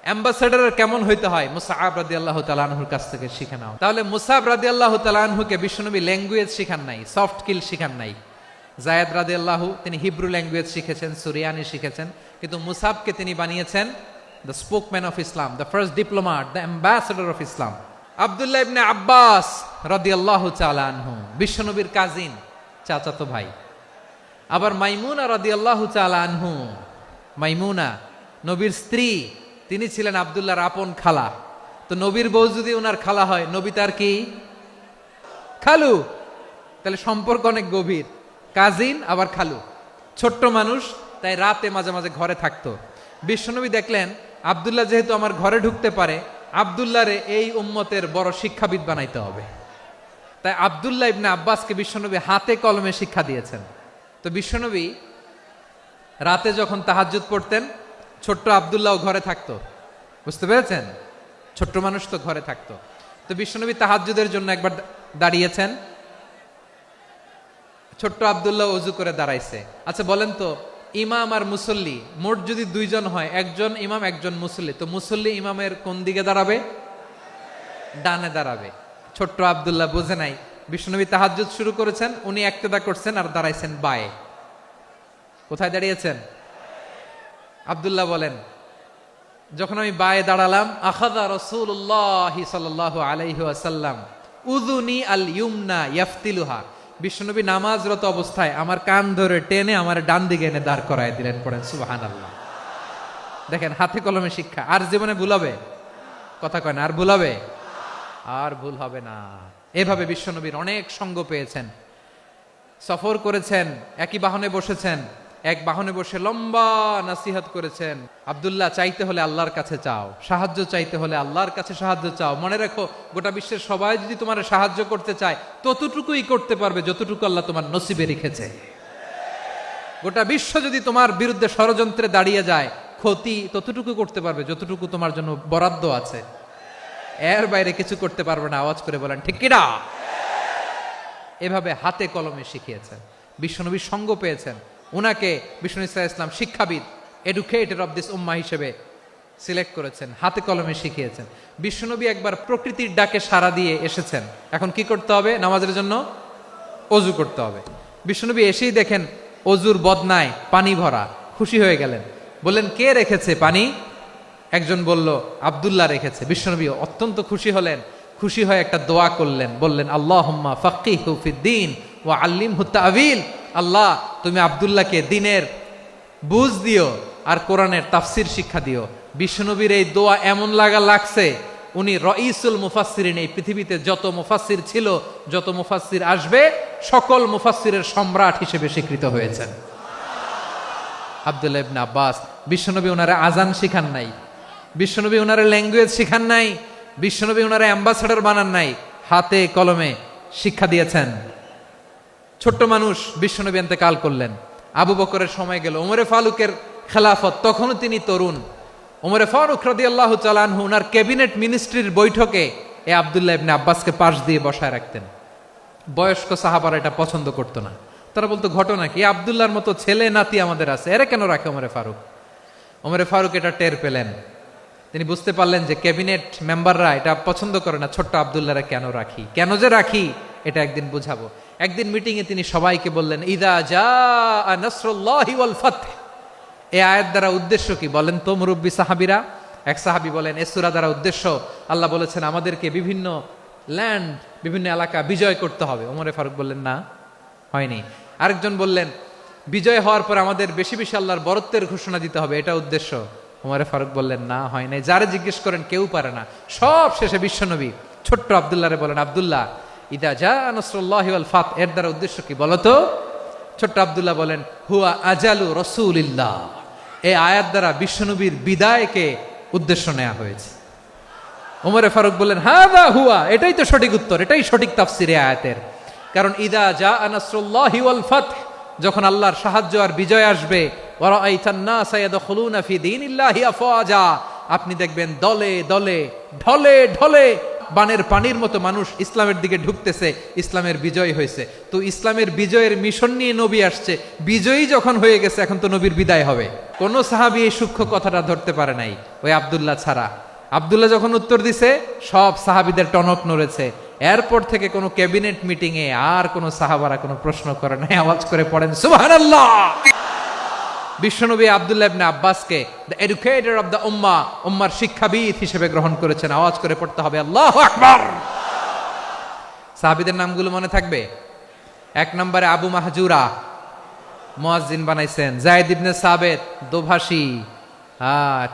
অ্যাম্বাসেডারের কেমন হইতে হয়, মুসআব রাদিয়াল্লাহু তাআলা আনহুর কাছ থেকে শিখে নাও। তাহলে মুসআব রাদিয়াল্লাহু তাআলা আনহুকে বিশ্বনবী ল্যাঙ্গুয়েজ শিখান নাই, সফট স্কিল শিখান নাই। যায়েদ রাদিয়াল্লাহু তিনি হিব্রু ল্যাঙ্গুয়েজ শিখেছেন, সুরিয়ানি শিখেছেন, কিন্তু মুসআবকে তিনি বানিয়েছেন the spokesman of Islam, the first diplomat, the ambassador of Islam. আব্দুল্লাহ ইবনে আব্বাস রাদিয়াল্লাহু তাআলা আনহু বিশ্বনবীর কাজিন, চাচাতো ভাই। আবার মাইমুনা রাদিয়াল্লাহু তাআলা আনহু, মাইমুনা নবীর স্ত্রী, তিনি ছিলেন আব্দুল্লাহর আপন খালা। তো নবীর বউ যদি ওনার খালা হয়, নবী তার কি খালু। তাহলে সম্পর্ক অনেক গভীর, কাজিন আবার খালু। ছোট্ট মানুষ, তাই রাতে মাঝে মাঝে ঘরে থাকতো। বিশ্বনবী দেখলেন আব্দুল্লাহ যেহেতু আমার ঘরে ঢুকতে পারে, আব্দুল্লাহরে এই উম্মতের বড় শিক্ষাবিদ বানাইতে হবে। তাই আব্দুল্লাহ ইবনে আব্বাসকে বিশ্বনবী হাতে কলমে শিক্ষা দিয়েছেন। তো বিশ্বনবী রাতে যখন তাহাজ্জুদ পড়তেন, ছোট্ট আব্দুল্লাহ ঘরে থাকতো। বুঝতে পেরেছেন? ছোট্ট মানুষ তো ঘরে থাকতো। তো বিশ্বনবী তাহাজ্জুদের জন্য একবার দাঁড়িয়েছেন, ছোট্ট আব্দুল্লাহ ওযু করে দাঁড়াইছে। আচ্ছা বলেন তো, ইমাম আর মুসল্লি মোট যদি দুইজন হয়, একজন ইমাম একজন মুসল্লি, তো মুসল্লি ইমামের কোন দিকে দাঁড়াবে? ডানে দাঁড়াবে। ছোট্ট আব্দুল্লাহ বুঝে নাই, বিশ্বনবী তাহাজ্জুদ শুরু করেছেন, উনি একতেদা করছেন আর দাঁড়াইছেন বায়ে। কোথায় দাঁড়িয়েছেন? আব্দুল্লাহ বলেন, যখন আমি বায়ে দাঁড়ালাম, আখাযা রাসূলুল্লাহ সাল্লাল্লাহু আলাইহি ওয়াসাল্লাম উযুনি আল ইউমনা ইয়াফতিলুহা, বিশ্বনবী নামাজরত অবস্থায় আমার কান ধরে টেনে আমার ডান দিকে এনে দাঁড় করায় দিলেন। পড়েন সুবহানাল্লাহ। দেখেন, হাতে কলমে শিক্ষা। আর জীবনে ভুল হবে? কথা কয় না, আর ভুল হবে? আর ভুল হবে না। এভাবে বিশ্বনবীর অনেক সঙ্গ পেয়েছেন, সফর করেছেন, একই বাহনে বসেছেন, এক বাহনে বসে লম্বা নাসিহত করেছেন। আব্দুল্লাহ, চাইতে হলে আল্লাহর কাছে চাও, সাহায্য চাইতে হলে আল্লাহর কাছে সাহায্য চাও। মনে রাখো, গোটা বিশ্বের সবাই যদি তোমার সাহায্য করতে চায়, ততটুকুই করতে পারবে যতটুকু আল্লাহ তোমার নসিবে রেখেছে। গোটা বিশ্ব যদি তোমার বিরুদ্ধে ষড়যন্ত্রে দাঁড়িয়ে যায়, ক্ষতি ততটুকু করতে পারবে যতটুকু তোমার জন্য বরাদ্দ আছে। এর বাইরে কিছু করতে পারবে না। আওয়াজ করে বলেন ঠিক কিনা? এভাবে হাতে কলমে শিখিয়েছেন, বিশ্বনবীর সঙ্গ পেয়েছেন। উনাকে বিষ্ণু ইসলাম শিক্ষাবিদ, এডুকেটর অফ দিস উম্মাহ হিসেবে সিলেক্ট করেছেন, হাতে কলমে শিখিয়েছেন। বিশ্বনবী একবার প্রকৃতির ডাকে সাড়া দিয়ে এসেছেন। এখন কি করতে হবে? নামাজের জন্য অজু করতে হবে। বিশ্বনবী এসেই দেখেন অজুর বদনায় পানি ভরা, খুশি হয়ে গেলেন। বললেন, কে রেখেছে পানি? একজন বলল, আব্দুল্লাহ রেখেছে। বিশ্বনবী অত্যন্ত খুশি হলেন। খুশি হয়ে একটা দোয়া করলেন, বললেন, আল্লাহুম্মা ফাক্কিহু ফিদ্দীন ওয়া আল্লিমহু তা'ওয়ীল। আল্লাহ, তুমি আব্দুল্লাহকে দ্বীনের বুঝ দিও আর কোরআনের তাফসীর শিক্ষা দিও। বিশ্বনবীর এই দোয়া এমন লাগছে, উনি রাইসুল মুফাসসিরিন, এই পৃথিবীতে যত মুফাসসির ছিল, যত মুফাসসির আসবে, সকল মুফাসসিরের সম্রাট হিসেবে স্বীকৃত হয়েছেন। আব্দুল্লাহ ইবনে আব্বাস, বিশ্বনবী ওনারে আজান শিখান নাই, বিশ্বনবী ওনারে ল্যাঙ্গুয়েজ শিখান নাই, বিশ্বনবী ওনারে অ্যাম্বাসাডর বানান নাই, হাতে কলমে শিক্ষা দিয়েছেন। ছোট্ট মানুষ, বিশ্বনবী ইন্তেকাল করলেন। আবু বকরের সময় গেল, ওমরে ফারুকের খেলাফত, তখনও তিনি তরুণ। ওমরে ফারুক রাদিয়াল্লাহু তাআলা আনহু ওনার ক্যাবিনেট মিনিস্ট্রির বৈঠকে এ আব্দুল্লাহ ইবনে আব্বাসকে পাশ দিয়ে বসায় রাখতেন। বয়স্ক সাহাবারা এটা পছন্দ করতো না। তারা বলতো, ঘটনা কি? আব্দুল্লাহর মতো ছেলে নাতি আমাদের আছে, এরা কেন রাখে ওমরে ফারুক? ওমরে ফারুক এটা টের পেলেন। তিনি বুঝতে পারলেন যে ক্যাবিনেট মেম্বাররা এটা পছন্দ করে না, ছোট্ট আব্দুল্লাহরা কেন রাখি, কেন যে রাখি, এটা একদিন বুঝাবো। একদিন মিটিং এ তিনি সবাইকে বললেন, ইদা জাআ নাসরুল্লাহি ওয়াল ফাতহ। এই আয়াত দ্বারা উদ্দেশ্য কি বলেন তো মুরব্বী সাহাবীরা? এক সাহাবী বলেন, এই সূরা দ্বারা উদ্দেশ্য, আল্লাহ বলেছেন আমাদেরকে বিভিন্ন ল্যান্ড, বিভিন্ন এলাকা বিজয় করতে হবে। ওমরে ফারুক বললেন, না, হয়নি। আরেকজন বললেন, বিজয় হওয়ার পর আমাদের বেশি বেশি আল্লাহর বরত্বের ঘোষণা দিতে হবে, এটা উদ্দেশ্য। ওমরে ফারুক বললেন, না, হয় নাই। যারে জিজ্ঞেস করেন কেউ পারে না। সব শেষে বিশ্বনবী ছোট্ট আব্দুল্লাহরে বলেন, আব্দুল্লাহ, ইদা জাআ নাসরুল্লাহি ওয়াল ফাতহ, এর দ্বারা উদ্দেশ্য কি বলো তো? ছোট্ট আব্দুল্লাহ বলেন, হুয়া আজালু রাসূলিল্লাহ। এই আয়াত দ্বারা বিশ্বনবীর বিদায়কে উদ্দেশ্য নেওয়া হয়েছে। ওমরে ফারুক বললেন, হাযা হুয়া, এটাই তো সঠিক উত্তর, এটাই সঠিক তাফসীর এই আয়াতের। কারণ ইদা জাআ নাসরুল্লাহি ওয়াল ফাতহ, যখন আল্লাহর সাহায্য আর বিজয় আসবে, ওয়া রাআইতান নাসা ইয়াদখুলুনা ফি দীনিল্লাহি আফওয়াজা, আপনি দেখবেন দলে দলে, ঢলে ঢলে, বানের পানির মতো মানুষ ইসলামের দিকে ঢুকতেছে। ইসলামের বিজয় হয়েছে। তো ইসলামের বিজয়ের মিশন নিয়ে নবী আসছে, বিজয়ী যখন হয়ে গেছে, এখন তো নবীর বিদায় হবে। কোন সাহাবী এই সূক্ষ্ম কথাটা ধরতে পারে নাই, ওই আব্দুল্লাহ ছাড়া। আব্দুল্লাহ যখন উত্তর দিছে, সব সাহাবীদের টনক নড়েছে। এরপর থেকে কোনো ক্যাবিনেট মিটিং এ আর কোনো সাহাবারা কোনো প্রশ্ন করে নাই। আওয়াজ করে পড়েন সুবহানাল্লাহ। বিশ্বনবী আব্দুল্লাহ ইবনে আব্বাসকে দ্য এডুকেটর অফ দ্য উম্মাহ, উম্মার শিক্ষাবিদ হিসেবে গ্রহণ করেছেন। আওয়াজ করে পড়তে হবে আল্লাহু আকবার। সাহাবীদের নামগুলো মনে থাকবে? এক নম্বরে আবু মাহজুরা, মুয়াজ্জিন বানাইছেন। যায়েদ ইবনে সাবিত, দোভাষী,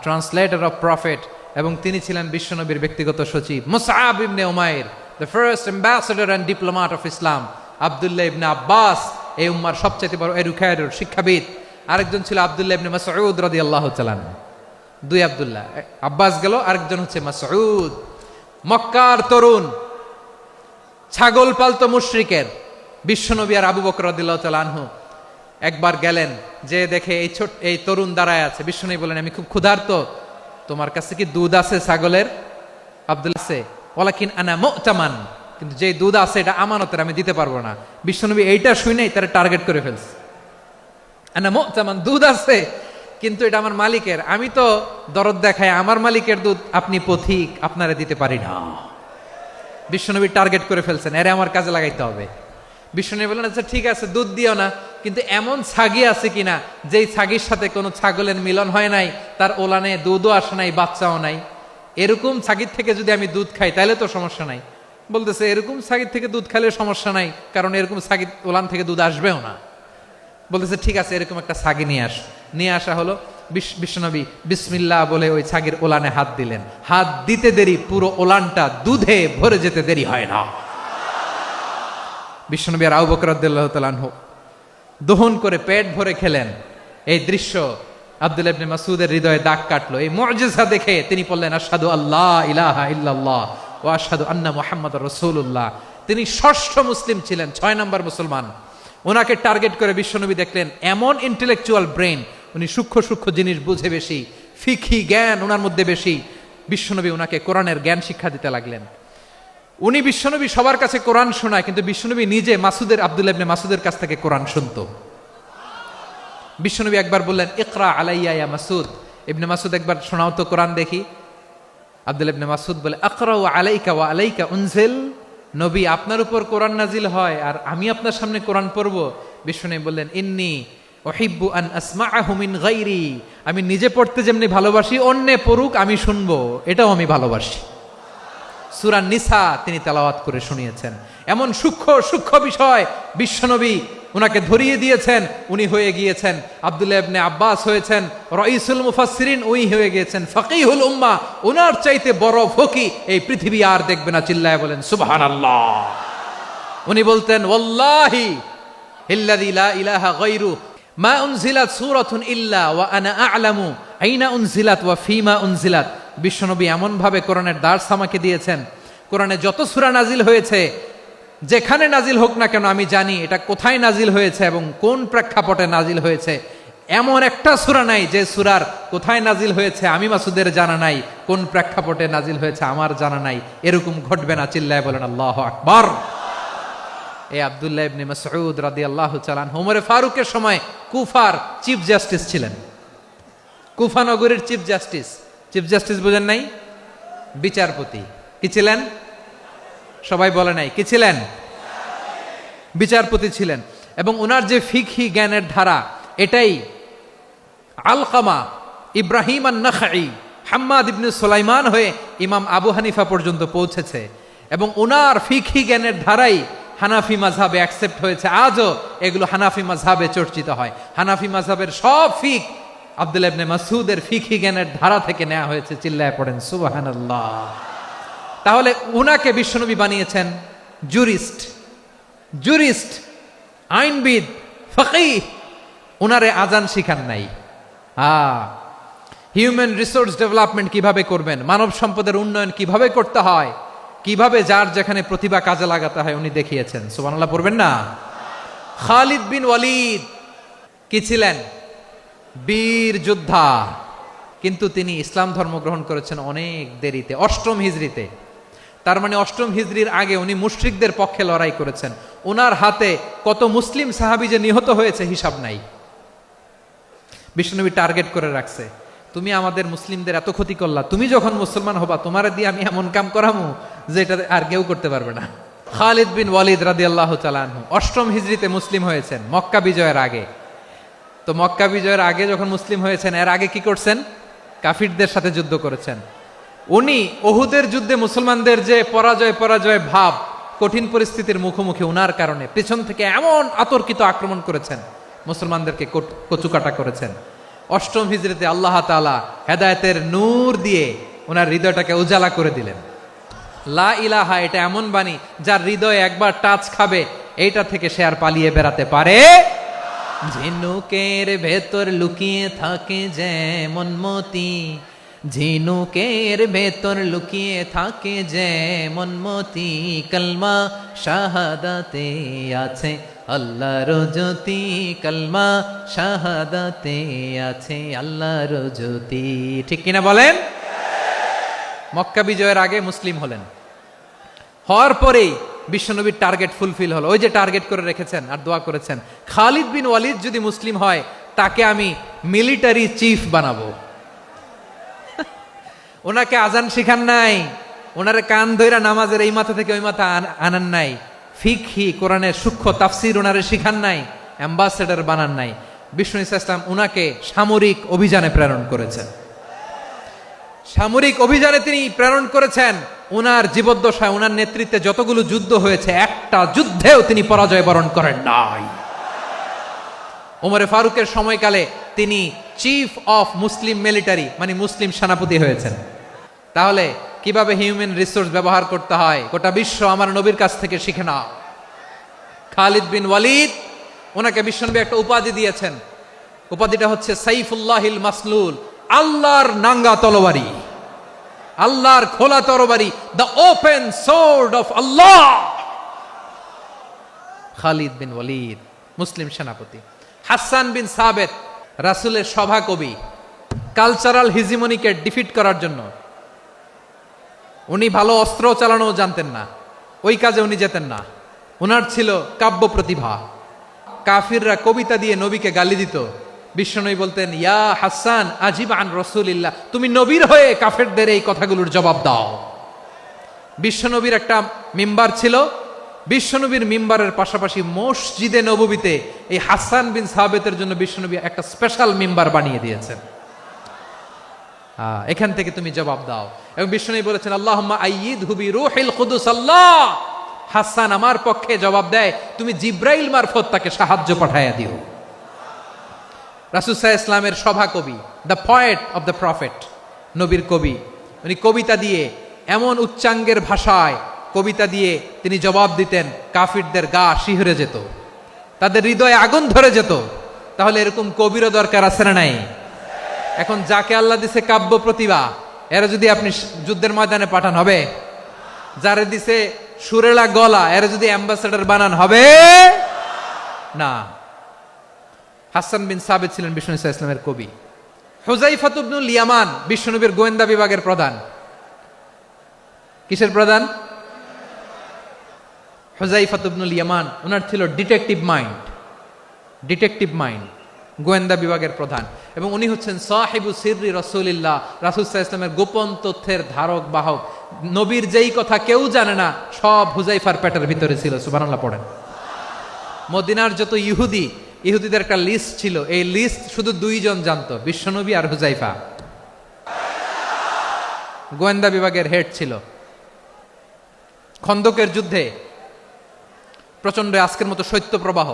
ট্রান্সলেটর অফ প্রফেট, এবং তিনি ছিলেন বিশ্বনবীর ব্যক্তিগত সচিব। মুসআব ইবনে উমাইর, the first ambassador and diplomat of Islam. আব্দুল্লাহ ইবনে আব্বাস, এই উম্মার সবচেয়ে বড় এডুকেটর, শিক্ষাবিদ। আরেকজন ছিল আব্দুল্লাহ ইবনে মাসউদ রাদিয়াল্লাহু তাআলা আনহু। দুই আব্দুল্লাহ, আব্বাস গেল, আরেকজন হচ্ছে মাসউদ। মক্কার তরুণ, ছাগল পালতো মুশরিকের। বিশ্বনবী আর আবু বকর রাদিয়াল্লাহু তাআলা আনহু একবার গেলেন, যে দেখে এই তরুণ দাঁড়ায় আছে। বিশ্বনবী বলেন, আমি খুব ক্ষুধার্ত, তোমার কাছে কি দুধ আছে ছাগলের? আব্দুল্লাহ আছে, ওয়ালাকিন আনা মু'তামান, কিন্তু যে দুধ আছে এটা আমানতের, আমি দিতে পারবো না। বিশ্বনবী এইটা শুনেই তারা টার্গেট করে ফেলছে। আনা মু'তামান, দুধ আছে কিন্তু এটা আমার মালিকের, আমি তো দরদ দেখাই, আমার মালিকের দুধ আপনি পথিক, আপনারে দিতে পারি না। বিশ্বনবী টার্গেট করে ফেলছেন, এরে আমার কাজে লাগাইতে হবে। বিশ্বনবী বললেন, আচ্ছা ঠিক আছে, দুধ দিও না, কিন্তু এমন ছাগি আছে কিনা যেই ছাগির সাথে কোনো ছাগলের মিলন হয় নাই, তার ওলানে দুধও আসে নাই, বাচ্চাও নাই, এরকম ছাগির থেকে যদি আমি দুধ খাই তাহলে তো সমস্যা নাই। বলতেছে এরকম ছাগির থেকে দুধ খাইলে সমস্যা নাই, কারণ এরকম ছাগির ওলান থেকে দুধ আসবেও না। বলতেছে ঠিক আছে, এরকম একটা ছাগি নিয়ে আসা হলো। বিশ্বনবী বিসমিল্লাহ বলে ওই ছাগির ওলানে হাত দিলেন। হাত দিতে দেরি, পুরো ওলানটা দুধে ভরে যেতে দেরি হয় না। বিশ্বনবী আর আবু বকর রাদিয়াল্লাহু তাআলা আনহু দহন করে পেট ভরে খেলেন। এই দৃশ্য আব্দুল্লাহ ইবনে মাসউদের হৃদয়ে দাগ কাটলো। এই মুআজিজা দেখে তিনি বললেন, আশহাদু আল্লা ইলাহা ইল্লাল্লাহ ওয়া আশহাদু আন্না মুহাম্মাদুর রাসূলুল্লাহ। তিনি ষষ্ঠ মুসলিম ছিলেন, 6 নম্বর মুসলমান। ওনাকে টার্গেট করে বিশ্বনবী দেখলেন এমন ইন্টেলেকচুয়াল ব্রেন, উনি সূক্ষ্ম সূক্ষ্ম জিনিস বুঝে বেশি, ফিকহি জ্ঞান ওনার মধ্যে বেশি। বিশ্বনবী ওনাকে কোরআনের জ্ঞান শিক্ষা দিতে লাগলেন। উনি বিশ্বনবী সবার কাছে কোরআন শোনায়, কিন্তু বিশ্বনবী নিজে আব্দুল্লাহ ইবনে মাসউদের কাছ থেকে কোরআন শুনতো। বিশ্বনবী একবার বললেন, ইকরা আলাইয়া ইয়া মাসউদ। ইবনে মাসউদ একবার শোনাও তো কোরআন দেখি। আব্দুল্লাহ ইবনে মাসউদ বলে, আকরাউ আলাইকা ওয়া আলাইকা উনজিল। নবী, আপনার উপর কোরআন নাজিল হয় আর আমি আপনার সামনে কোরআন পড়ব। বিশ্বনবী বললেন, ইন্নী উহিব্বু আন আসমাআহু মিন গায়রি। আমি নিজে পড়তে যেমনি ভালোবাসি, অন্যে পড়ুক আমি শুনবো, এটাও আমি ভালোবাসি। সূরা নিসা তিনি তেলাওয়াত করে শুনিয়েছেন। এমন সূক্ষ্ম সূক্ষ্ম বিষয় বিশ্বনবী উনাকে ধরিয়ে দিয়েছেন। উনি হয়ে গিয়েছেন, আব্দুল্লাহ ইবনে আব্বাস হয়েছেন রাইসুল মুফাসসিরিন, উনি হয়ে গিয়েছেন ফাকিহুল উম্মাহ। ওনার চাইতে বড় ফকি এই পৃথিবী আর দেখবে না। চিল্লায় বলেন সুবহানাল্লাহ। উনি বলতেন, ওয়াল্লাহি ইল্লাযী লা ইলাহা গায়রু মা উনজিলাত সূরাতুন ইল্লা ওয়া আনা আ'লামু আইনা উনজিলাত ওয়া ফিমা উনজিলাত। বিশ্বনবী এমন ভাবে কোরআনের দার্স আমাকে দিয়েছেন, কোরআনে যত সূরা নাজিল হয়েছে, যেখানে নাজিল হোক না কেন আমি জানি এটা কোথায় নাজিল হয়েছে এবং কোন প্রেক্ষাপটে নাজিল হয়েছে। এমন একটা সূরা নাই যে সূরার কোথায় নাজিল হয়েছে আমি মাসুদের জানা নাই, কোন প্রেক্ষাপটে নাজিল হয়েছে আমার জানা নাই। এরকম ঘটবে না। চিল্লায় বলেন আল্লাহু আকবার। এই আব্দুল্লাহ ইবনে মাসউদ রাদিয়াল্লাহু তাআলা আনহু ওমর ফারুকের সময় কুফার চিফ জাস্টিস ছিলেন। কুফা নগরীর চিফ জাস্টিস। চিফ জাস্টিস বুঝেন নাই? বিচারপতি। কি ছিলেন? সবাই বলে নাই, কি ছিলেন? বিচারপতি ছিলেন। এবং ওনার যে ফিকহি জ্ঞানের ধারা, এটাই আলকামা, ইব্রাহিম আন-নাখাই, হাম্মাদ ইবনে সুলাইমান হয়ে ইমাম আবু হানিফা পর্যন্ত পৌঁছেছে। এবং ওনার ফিকহি জ্ঞানের ধারাই হানাফি মাযহাবে অ্যাকসেপ্ট হয়েছে। আজও এগুলো হানাফি মাযহাবে চর্চিত হয়। হানাফি মাযহাবের সব ফিক আব্দুল্লাহ ইবনে মাসউদের ফিকহি জ্ঞানের ধারা থেকে নেওয়া হয়েছে। চিল্লায় পড়েন সুবহানাল্লাহ। তাহলে উনাকে বিশ্বনবী বানিয়েছেন জুরিস্ট, আইনবিদ, ফাকিহ। উনারে আজান শিখান নাই। হিউম্যান রিসোর্স ডেভেলপমেন্ট কিভাবে করবেন, মানব সম্পদের উন্নয়ন কিভাবে করতে হয়, কিভাবে যার যেখানে প্রতিভা কাজে লাগাতে হয় উনি দেখিয়েছেন। সুবহানাল্লাহ পড়বেন না? খালিদ বিন ওয়ালিদ কি ছিলেন? বীর যোদ্ধা। কিন্তু তিনি ইসলাম ধর্ম গ্রহণ করেছেন অনেক দেরিতে, 8ম হিজরিতে। তার মানে 8ম হিজরির আগে উনি মুশরিকদের পক্ষে লড়াই করেছেন। ওনার হাতে কত মুসলিম সাহাবী যে নিহত হয়েছে হিসাব নাই। বিশ্বনবী টার্গেট করে রাখছে, তুমি আমাদের মুসলিমদের এত ক্ষতি করলা, তুমি যখন মুসলমান হবা তোমারে দিয়ে আমি এমন কাম করামু যে এটা আর কেউ করতে পারবে না। খালিদ বিন ওয়ালিদ রাদিয়াল্লাহু তাআলা আনহু 8ম হিজরিতে মুসলিম হয়েছেন, মক্কা বিজয়ের আগে। তো মক্কা বিজয়ের আগে যখন মুসলিম হয়েছেন, এর আগে কি করছেন? কাফিরদের সাথে যুদ্ধ করেছেন। উনি উহুদের যুদ্ধে মুসলমানদের যে পরাজয় ভাব, কঠিন পরিস্থিতির মুখোমুখি উনার কারণে পেছন থেকে এমন আতর্কিত আক্রমণ করেছেন, মুসলমানদেরকে কচুকাটা করেছেন। 8ম হিজরিতে আল্লাহ তাআলা হেদায়েতের নূর দিয়ে ওনার হৃদয়টাকে উজালা করে দিলেন। লা ইলাহা এটা এমন বাণী যার হৃদয়ে একবার টাচ খাবে, এইটা থেকে সে আর পালিয়ে বেড়াতে পারে। ঝিনুকের ভেতর লুকিয়ে থাকে যেমন মতি, ঝিনুকের ভেতর লুকিয়ে থাকে যেমন মতি, কলমা শাহাদাতে আছে আল্লাহর জ্যোতি, কলমা শাহাদাতে আছে আল্লাহর জ্যোতি। ঠিক কিনা বলেন? মক্কা বিজয়ের আগে মুসলিম হলেন, হওয়ার পরেই বিশ্বনবীর টার্গেট ফুলফিল হলো। ওই যে টার্গেট করে রেখেছেন আর দোয়া করেছেন, খালিদ বিন ওয়ালিদ যদি মুসলিম হয় তাকে আমি মিলিটারি চিফ বানাবো। ওনাকে আজান শিখান নাই, ওনারে কান ধইরা নামাজের এই মাথা থেকে ওই মাথা আনান নাই, ফিকহি কোরআনের সূক্ষ্ম তাফসীর ওনারে শিখান নাই, অ্যাম্বাসেডর বানান নাই। বিষ্ণু ইসলাম উনাকে সামরিক অভিযানে প্রেরণ করেছেন। সামরিক অভিযানে তিনি প্রেরণ করেছেন। উনার জীবদ্দশায় উনার নেতৃত্বে যতগুলো যুদ্ধ হয়েছে, একটা যুদ্ধেও তিনি পরাজয় বরণ করেন নাই। ওমরে ফারুকের সময়কালে তিনি চিফ অফ মুসলিম মিলিটারি, মানে মুসলিম সেনাপতি হয়েছেন। তাহলে কিভাবে হিউম্যান রিসোর্স ব্যবহার করতে হয় গোটা বিশ্ব আমার নবীর কাছ থেকে শিখে নাও। খালিদ বিন ওয়ালিদ, ওনাকে বিশ্বনবী একটা উপাধি দিয়েছেন। উপাধিটা হচ্ছে সাইফুল্লাহিল মাসলুল, আল্লাহর নাঙ্গা তরবারি, আল্লাহর খোলা তরবারি, দ্য ওপেন সোর্ড অফ আল্লাহ। খালিদ বিন ওয়ালিদ মুসলিম সেনাপতি। হাসান বিন সাবেত রাসূলের সভা কবি, কালচারাল হিজিমনিকে ডিফিট করার জন্য। উনি ভালো অস্ত্র চালানো জানতেন না, ওই কাজে উনি যেতেন না। উনার ছিল কাব্য প্রতিভা। কাফিররা কবিতা দিয়ে নবীকে গালি দিত, বিশ্বনবী বলতেন, ইয়া হাসান আজিব আন রাসূলিল্লাহ, তুমি নবীর হয়ে কাফেরদের এই কথাগুলোর জবাব দাও। বিশ্বনবীর একটা মিম্বার ছিল, বিশ্বনবীর মিম্বারের পাশাপাশি মসজিদে নববীতে এই হাসান বিন সাবেতের জন্য বিশ্বনবী একটা স্পেশাল মিম্বার বানিয়ে দিয়েছেন। এখান থেকে তুমি জবাব দাও। এবং বিশ্বনবী বলেছেন, আল্লাহুম্মা আইয়িদহু বিরূহিল কুদুস। আল্লাহ, হাসান আমার পক্ষে জবাব দেয়, তুমি জিব্রাইল মারফত তাকে সাহায্য পাঠাইয়া দিও। রাসূল সাল্লাল্লাহু আলাইহি ওয়াসাল্লামের সভা কবি, the poet of the prophet, নবীর কবি। উনি কবিতা দিয়ে, এমন উচ্চাঙ্গের ভাষায় কবিতা দিয়ে তিনি জবাব দিতেন, কাফিরদের গা শিহরে যেত, তাদের হৃদয়ে আগুন ধরে যেত। তাহলে এরকম কবিরও দরকার আছে না নাই? এখন যাকে আল্লাহ দিছে কাব্য প্রতিভা, এরা যদি আপনি যুদ্ধের ময়দানে পাঠান হবে? যারে দিছে সুরেলা গলা, এরা যদি অ্যাম্বাসেডর বানান হবে না। হাসান বিন সাবেত ছিলেন বিষ্ণু ইসলামের কবি। হুযায়ফা ইবনুল ইয়ামান বিশ্বনবীর গোয়েন্দা বিভাগের প্রধান। কিসের প্রধান? হুযায়ফা ইবনুল ইয়ামান। ওনার ছিল ডিটেকটিভ মাইন্ড, ডিটেকটিভ মাইন্ড, গোয়েন্দা বিভাগের প্রধান। এবং উনি হচ্ছেন সাহিবু সিররি রাসূলিল্লাহ, রাসূল সাল্লাল্লাহু আলাইহি ওয়াসাল্লামের গোপন তথ্যের ধারক বাহক। নবীর যেই কথা কেউ জানে না, সব হুযায়ফার পেটের ভিতরে ছিল। সুবহানাল্লাহ পড়েন। মদিনার যত ইহুদিদের একটা লিস্ট ছিল, এই লিস্ট শুধু দুইজন জানতো, বিশ্বনবী আর হুযায়ফা। গোয়েন্দা বিভাগের হেড ছিল। খন্দকের যুদ্ধে প্রচন্ড আজকের মতো শৈত্য প্রবাহ,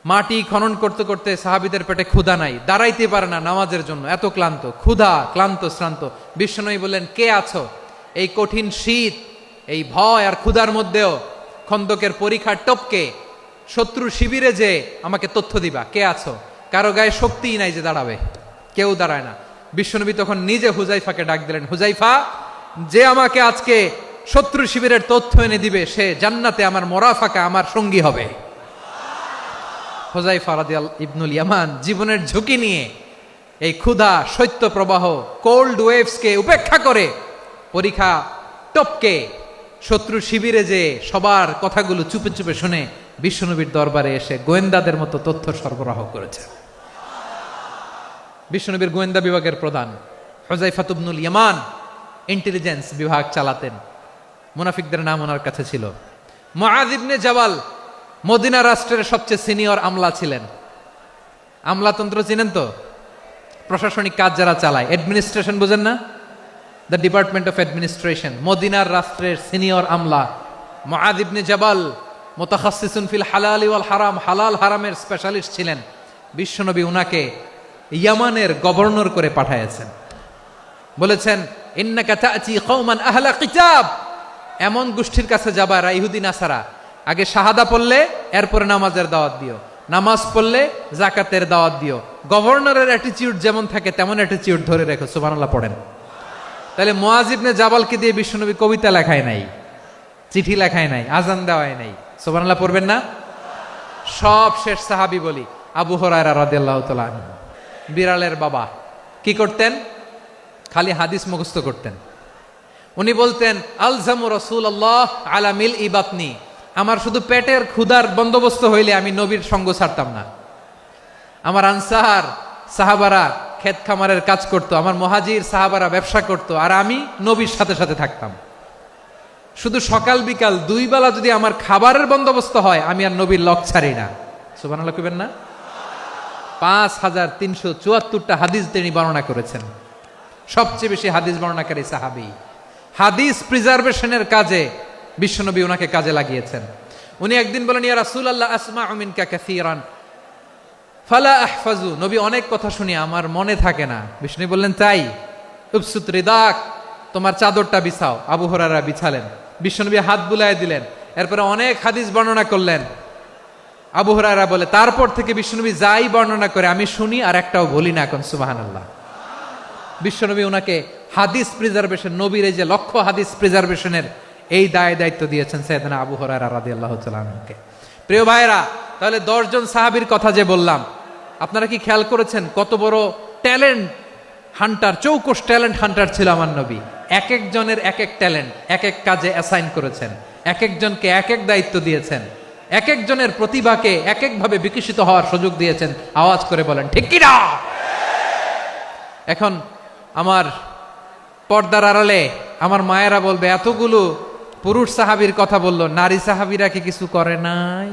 মাটি খনন করতে করতে সাহাবীদের পেটে ক্ষুধা নাই, দাঁড়াইতে পারে না নামাজের জন্য, এত ক্লান্ত, ক্ষুধা, ক্লান্ত, শ্রান্ত। বিশ্বনবী বললেন, কে আছো? এই কঠিন শীত, এই ভয় আর ক্ষুধার মধ্যেও খন্দকের পরীক্ষার টপকে শত্রু শিবিরে যে আমাকে তথ্য দিবা, কে আছো? কারো গায়ে শক্তিই নাই যে দাঁড়াবে, কেউ দাঁড়ায় না। বিশ্বনবী তখন নিজে হুযায়ফাকে ডাক দিলেন, হুযায়ফা, যে আমাকে আজকে শত্রু শিবিরের তথ্য এনে দিবে, সে জান্নাতে আমার মোরাফাকা, আমার সঙ্গী হবে। হুযায়ফা রাদিয়াল্লাহু ইবনুল ইয়ামান জীবনের ঝুঁকি নিয়ে এই ক্ষুধা, শৈত্য প্রবাহ, কোল্ড ওয়েভসকে উপেক্ষা করে পরীক্ষা টপকে শত্রু শিবিরে যে সবার কথাগুলো চুপে চুপে শুনে বিশ্বনবীর দরবারে এসে গোয়েন্দাদের মতো তথ্য সরবরাহ করেছে। বিশ্বনবীর গোয়েন্দা বিভাগের প্রধান হুযায়ফা ইবনুল ইয়ামান ইন্টেলিজেন্স বিভাগ চালাতেন। মুনাফিকদের নাম ওনার কাছে ছিল। মুআয ইবনে জাবাল মদিনা রাষ্ট্রের সবচেয়ে সিনিয়র আমলা ছিলেন। আমলাতন্ত্র চিনেন তো? প্রশাসনিক কাজ যারা চালায়, অ্যাডমিনিস্ট্রেশন বুঝেন না? The department of administration. মদিনার রাষ্ট্রের সিনিয়র আমলা মুআয ইবনে জাবাল মুতাখাসসিসুন ফিল হালাল ওয়াল হারাম, হালাল হারামের স্পেশালিস্ট ছিলেন। বিশ্বনবী উনাকে ইয়ামানের গভর্নর করে পাঠাইছেন। বলেছেন, ইন্নাকা তা'তি কওমান আহলা কিতাব, এমন গোষ্ঠীর কাছে যাবা এরা ইহুদি নাসারা, আগে শাহাদা পড়লে এরপরে নামাজের দাওয়াত দিও, নামাজ পড়লে যাকাতের দাওয়াত দিও। গভর্নরের অ্যাটিটিউড যেমন থাকে তেমন অ্যাটিটিউড ধরে রেখো। সুবহানাল্লাহ পড়েন। তাহলে মুআয ইবনে জাবালকে দিয়ে বিশ্বনবী কবিতা লেখায় নাই, চিঠি লেখায় নাই, আজান দেওয়ায় নাই। সুবহানাল্লাহ পড়বেন না? সব শেষ সাহাবী বলি আবু হুরায়রা রাদিয়াল্লাহু তাআলা আনহু, বিড়ালের বাবা, কি করতেন? খালি হাদিস মুখস্থ করতেন। উনি বলতেন, আলজামু রাসূলুল্লাহ আলা মিল ইবাতনি, আমার শুধু পেটের ক্ষুধার বন্দোবস্ত হইলে আমি নবীর সঙ্গ ছাড়তাম না। আমার আনসার সাহাবারা ক্ষেত খামারের কাজ করত, আমার মুহাজির সাহাবারা ব্যবসা করত, আর আমি নবীর সাথে সাথে থাকতাম। শুধু সকাল বিকাল 2 বেলা যদি আমার খাবারের বন্দোবস্ত হয়, আমি আর নবীর লক ছাড়ি না। সুবহানাল্লাহ কইবেন না? 5374টা হাদিস তিনি বর্ণনা করেছেন। সবচেয়ে বেশি হাদিস বর্ণনাকারী সাহাবী। হাদিস প্রিজার্ভেশনের কাজে বিশ্বনবী ওনাকে কাজে লাগিয়েছেন। উনি একদিন বলেন, ইয়া রাসূলুল্লাহ আসমাউ মিনকা কাসীরান ফালা আহফাজু। নবী অনেক কথা শুনি, আমার মনে থাকে না। বিষ্ণু বললেন, তাই? উবসুত রিদাক, তোমার চাদরটা বিছাও। আবু হুরায়রা বিছালেন, বিশ্বনবী হাত বুলায় দিলেন, এরপরে অনেক হাদিস বর্ণনা করলেন। আবু হুরায়রা বলে, তারপর থেকে বিশ্বনবী যাই বর্ণনা করে আমি শুনি আর একটাও বলি না। এখন সুবহানাল্লাহ। বিশ্বনবী ওনাকে হাদিস প্রিজার্ভেশন, নবীর এই যে লক্ষ্য হাদিস প্রিজার্ভেশনের এই দায়িত্ব দিয়েছেন সাইয়েদনা আবু হুরায়রা রাদিয়াল্লাহু তাআলা আনহুকে। প্রিয় ভাইরা, তাহলে 10 জন সাহাবীর কথা যে বললাম, আপনারা কি খেয়াল করেছেন কত বড় ট্যালেন্ট হান্টার, চৌকস ট্যালেন্ট হান্টার ছিল আমার নবী। এক একজনের এক এক ট্যালেন্ট, এক এক কাজে অ্যাসাইন করেছেন, এক একজনকে এক এক দায়িত্ব দিয়েছেন, এক একজনের প্রতিভাকে এক একভাবে বিকশিত হওয়ার সুযোগ দিয়েছেন। আওয়াজ করে বলেন ঠিক কি না? এখন আমার পর্দার আড়ালে আমার মায়েরা বলবে, এতগুলো পুরুষ সাহাবীর কথা বললো, নারী সাহাবীরা কি কিছু করে নাই?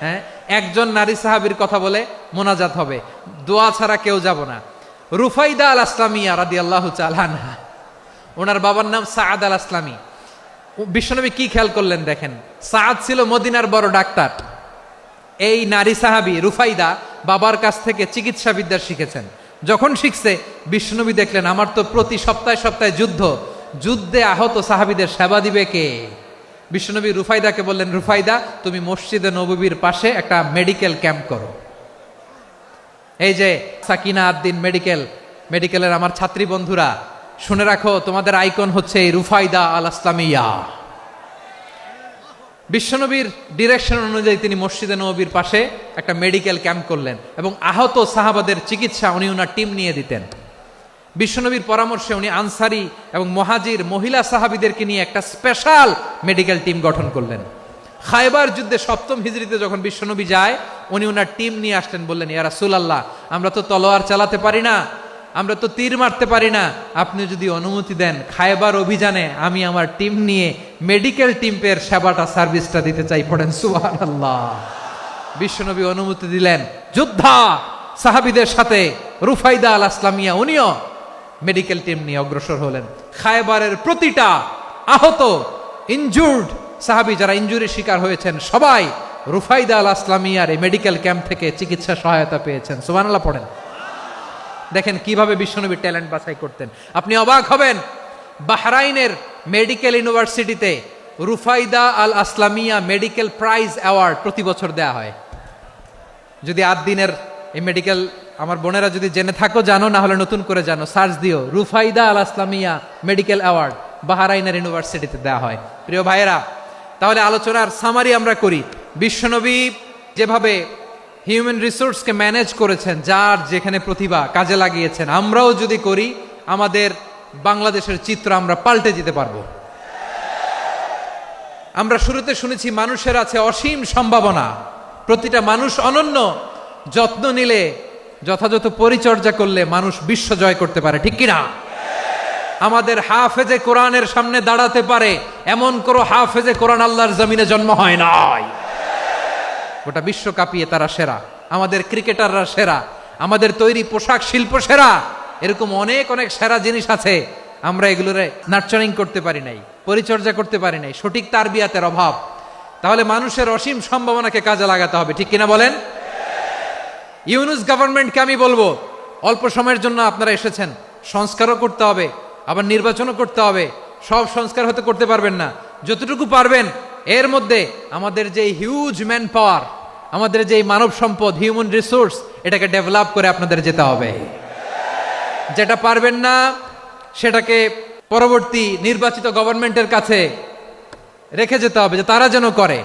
হ্যাঁ, একজন নারী সাহাবীর কথা বলে মোনাজাত হবে, দোয়া ছাড়া কেউ যাব না। রুফাইদা আল আসলামিয়া রাদিয়াল্লাহু তাআলা আনহা, ওনার বাবার নাম সাআদ আল আসলামি। বিশ্বনবী কি খেয়াল করলেন দেখেন, সাআদ ছিল মদিনার বড় ডাক্তার। এই নারী সাহাবী রুফাইদা বাবার কাছ থেকে চিকিৎসা বিদ্যা শিখেছেন। যখন শিখছে, বিশ্বনবী দেখলেন আমার তো প্রতি সপ্তাহে সপ্তাহে যুদ্ধে আহত সাহাবীদের সেবা দিবে কে? বিশ্বনবী রুফাইদাকে বললেন, রুফাইদা তুমি মসজিদে নববীর পাশে একটা মেডিকেল ক্যাম্প করো। এই যে সাকিনা আদ্দিন মেডিকেলের আমার ছাত্রী বন্ধুরা, শুনে রাখো, তোমাদের আইকন হচ্ছে এই রুফাইদা আল আসলামিয়া। বিশ্বনবীর ডিরেকশন অনুযায়ী তিনি মসজিদে নববীর পাশে একটা মেডিকেল ক্যাম্প করলেন এবং আহত সাহাবাদের চিকিৎসা উনি ওনার টিম নিয়ে দিতেন। বিশ্বনবীর পরামর্শে উনি আনসারি এবং মুহাজির মহিলা সাহাবীদেরকে নিয়ে একটা স্পেশাল মেডিকেল টিম গঠন করলেন। খায়বার যুদ্ধে 7ম হিজরিতে যখন বিশ্বনবী যায়, উনি ওনার টিম নিয়ে আসলেন, বললেন, ইয়া রাসূলুল্লাহ, আমরা তো তলোয়ার চালাতে পারি না, আমরা তো তীর মারতে পারি না, আপনি যদি অনুমতি দেন খায়বার অভিযানে আমি আমার টিম নিয়ে মেডিকেল টিমের সেবাটা সার্ভিসটা দিতে চাই। পড়েন সুবহানাল্লাহ। বিশ্বনবী অনুমতি দিলেন, যোদ্ধা সাহাবীদের সাথে রুফাইদা আল আসলামিয়া উনিও মেডিকেল টিম নিয়ে অগ্রসর হলেন। খায়বারের প্রতিটা আহত ইনজুর্ড সাহাবী যারা ইনজুরির শিকার হয়েছেন, সবাই রুফাইদা আল আসলামিয়ার এই মেডিকেল ক্যাম্প থেকে চিকিৎসা সহায়তা পেয়েছেন। সুবহানাল্লাহ পড়েন। দেখেন কিভাবে বিশ্বনবী ট্যালেন্ট বাছাই করতেন। আপনি অবাক হবেন, বাহরাইনের মেডিকেল ইউনিভার্সিটিতে রুফাইদা আল আসলামিয়া মেডিকেল প্রাইজ অ্যাওয়ার্ড প্রতি বছর দেয়া হয়। যদি 8 দিনের এই মেডিকেল, আমার বোনেরা যদি জেনে থাকো জানো, না হলে নতুন করে জানো, সার্চ দিও, রুফাইদা আল আসলামিয়া মেডিকেল অ্যাওয়ার্ড বাহরাইনের ইউনিভার্সিটিতে দেয়া হয়। প্রিয় ভাইয়েরা, তাহলে আলোচনার সামারি আমরা করি। বিশ্বনবী যেভাবে হিউম্যান রিসোর্সকে ম্যানেজ করেছেন, যার যেখানে প্রতিভা কাজে লাগিয়েছেন, আমরাও যদি করি আমাদের বাংলাদেশের চিত্র আমরা পাল্টে যেতে পারবো। আমরা শুরুতে শুনেছি মানুষের আছে অসীম সম্ভাবনা, প্রতিটা মানুষ অনন্য, যত্ন নিলে, যথাযথ পরিচর্যা করলে মানুষ বিশ্ব জয় করতে পারে, ঠিক কিনা? আমাদের হাফেজে কোরআনের সামনে দাঁড়াতে পারে এমন কোনো হাফেজে কোরআন আল্লাহর জমিনে জন্ম হয় নাই। গোটা বিশ্ব কাঁপিয়ে তারা সেরা, আমাদের ক্রিকেটাররা সেরা, আমাদের তৈরি পোশাক শিল্প সেরা, এরকম অনেক অনেক সেরা জিনিস আছে, আমরা এগুলোরে নার্চারিং করতে পারি নাই, পরিচর্যা করতে পারি নাই, সঠিক তারবিয়াতের অভাব। তাহলে মানুষের অসীম সম্ভাবনাকে কাজে লাগাতে হবে, ঠিক কিনা বলেন? ইউনুস গভর্নমেন্টকে আমি বলবো, অল্প সময়ের জন্য আপনারা এসেছেন, সংস্কারও করতে হবে, আবার নির্বাচনও করতে হবে। সব সংস্কার হতে করতে পারবেন না, যতটুকু পারবেন এর মধ্যে আমাদের যে হিউজ ম্যান পাওয়ার, আমাদের যে মানব সম্পদ, হিউম্যান রিসোর্স, এটাকে ডেভেলপ করে আপনাদের যেতে হবে। যেটা পারবেন না সেটাকে পরবর্তী নির্বাচিত গভর্নমেন্টের কাছে রেখে যেতে হবে, যে তারা যেন করে,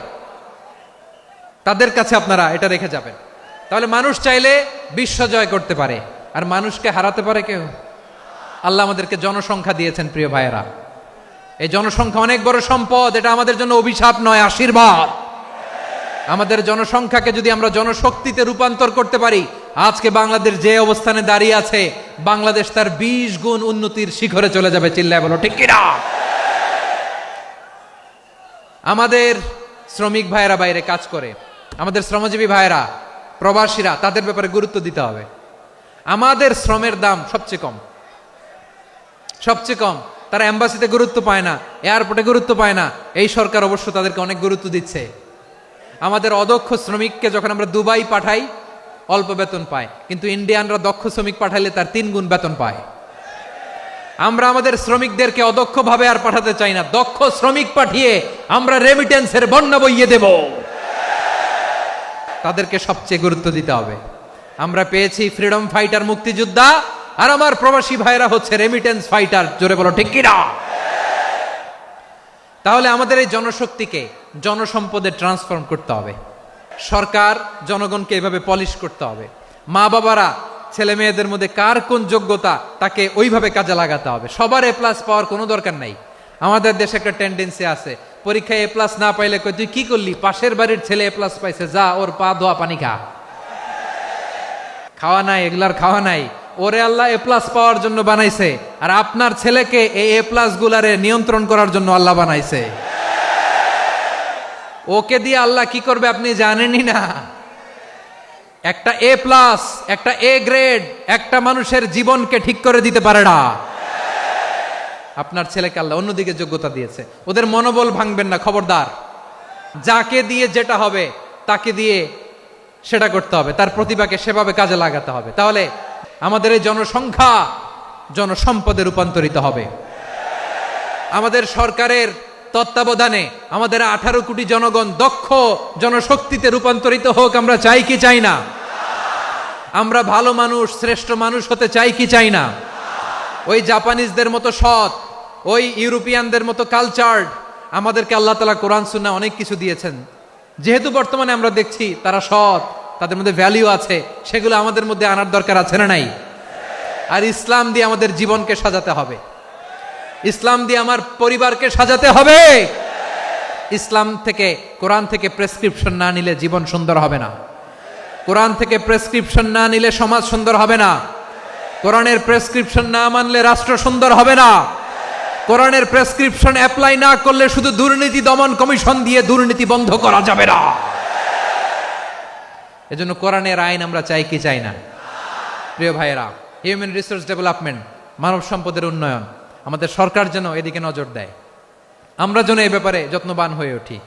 তাদের কাছে আপনারা এটা রেখে যাবেন। তাহলে মানুষ চাইলে বিশ্ব জয় করতে পারে, আর মানুষকে হারাতে পারে কেউ? আল্লাহ আমাদেরকে জনসংখ্যা দিয়েছেন প্রিয় ভাইয়েরা, এই জনসংখ্যা অনেক বড় সম্পদ, এটা আমাদের জন্য অভিশাপ নয়, আশীর্বাদ। আমাদের জনসংখ্যাকে যদি আমরা জনশক্তিতে রূপান্তর করতে পারি, আজকে বাংলাদেশ যে অবস্থানে দাঁড়িয়ে আছে, বাংলাদেশ তার 20 গুণ উন্নতির শিখরে চলে যাবে। চিল্লায় বলো ঠিক কিনা? আমাদের শ্রমিক ভাইয়েরা বাইরে কাজ করে, আমাদের শ্রমজীবী ভাইয়েরা, প্রবাসীরা, তাদের ব্যাপারে গুরুত্ব দিতে হবে। আমাদের শ্রমের দাম সবচেয়ে কম, সবচেয়ে কম। তারা এম্বাসিতে গুরুত্ব পায় না, এয়ারপোর্টে গুরুত্ব পায় না। এই সরকার অবশ্য তাদেরকে অনেক গুরুত্ব দিচ্ছে। আমাদের অদক্ষ শ্রমিককে যখন আমরা দুবাই পাঠাই, অল্প বেতন পায়, কিন্তু ইন্ডিয়ানরা দক্ষ শ্রমিক পাঠাইলে তার 3 গুণ বেতন পায়। আমরা আমাদের শ্রমিকদেরকে অদক্ষ ভাবে আর পাঠাতে চাই না, দক্ষ শ্রমিক পাঠিয়ে আমরা রেমিটেন্সের বন্যা বইয়ে দেব। তাদেরকে সবচেয়ে গুরুত্ব দিতে হবে। আমরা পেয়েছি ফ্রিডম ফাইটার, মুক্তিযোদ্ধা, আর আমার প্রবাসী ভাইরা হচ্ছে রেমিটেন্স ফাইটার। জোরে বলো ঠিক কিনা? তাহলে আমাদের এই জনশক্তিকে জনসম্পদে ট্রান্সফর্ম করতে হবে। সরকার জনগণকে এভাবে পলিশ করতে হবে। মা বাবারা ছেলে মেয়েদের মধ্যে কার কোন যোগ্যতা তাকে ওইভাবে কাজে লাগাতে হবে। সবার A+ পাওয়ার কোনো দরকার নাই। আমাদের দেশে একটা টেন্ডেন্সি আছে, পরীক্ষায় A+ না পাইলে কই তুই কি করলি, পাশের বাড়ির ছেলে A+ পাইছে, যা ওর পা ধোয়া পানি খা। খাওয়া নাই, এগুলার খাওয়া নাই। ওরে আল্লাহ A+ পাওয়ার জন্য বানাইছে, আর আপনার ছেলেকে এই A+ গুলারে নিয়ন্ত্রণ করার জন্য আল্লাহ বানাইছে। ওকে দিয়ে আল্লাহ কি করবে আপনি জানেনই না। একটা A+, একটা A গ্রেড একটা মানুষের জীবনকে ঠিক করে দিতে পারে না। আপনার ছেলেকে আল্লাহ অন্যদিকে যোগ্যতা দিয়েছে। ওদের মনোবল ভাঙবেন না, খবরদার। যাকে দিয়ে যেটা হবে তাকে দিয়ে সেটা করতে হবে, তার প্রতিভাকে সেভাবে কাজে লাগাতে হবে। তাহলে আমাদের এই জনসংখ্যা জনসম্পদে রূপান্তরিত হবে। আমাদের সরকারের তত্ত্বাবধানে আমাদের 18 কোটি জনগণ দক্ষ জনশক্তিতে রূপান্তরিত হোক। আমরা চাই কি চাই না? আমরা ভালো মানুষ, শ্রেষ্ঠ মানুষ হতে চাই কি চাই না? ওই জাপানিজদের মতো সৎ, ওই ইউরোপিয়ানদের মতো কালচার্ড। আমাদেরকে আল্লাহ তাআলা কোরআন সুন্নাহ অনেক কিছু দিয়েছেন। যেহেতু বর্তমানে আমরা দেখছি তারা সৎ, তাদের মধ্যে ভ্যালিউ আছে, সেগুলো আমাদের মধ্যে আনার দরকার আছে না নাই? আর ইসলাম দিয়ে আমাদের জীবনকে সাজাতে হবে। ইসলাম দিয়ে আমার পরিবারকে সাজাতে হবে। ইসলাম থেকে, কোরআন থেকে প্রেসক্রিপশন না নিলে জীবন সুন্দর হবে না। কোরআন থেকে প্রেসক্রিপশন না নিলে সমাজ সুন্দর হবে না। কোরআনের প্রেসক্রিপশন না মানলে রাষ্ট্র সুন্দর হবে না। কোরআনের প্রেসক্রিপশন অ্যাপ্লাই না করলে শুধু দুর্নীতি দমন কমিশন দিয়ে দুর্নীতি বন্ধ করা যাবে না। এজন্য কোরআনের আইন আমরা চাই কি চাই না? প্রিয় ভাইয়েরা, হিউম্যান রিসোর্স ডেভেলপমেন্ট, মানব সম্পদের উন্নয়ন, আমাদের সরকার যেন এদিকে নজর দেয়। আমরা যেন এই ব্যাপারে যত্নবান হয়ে উঠি।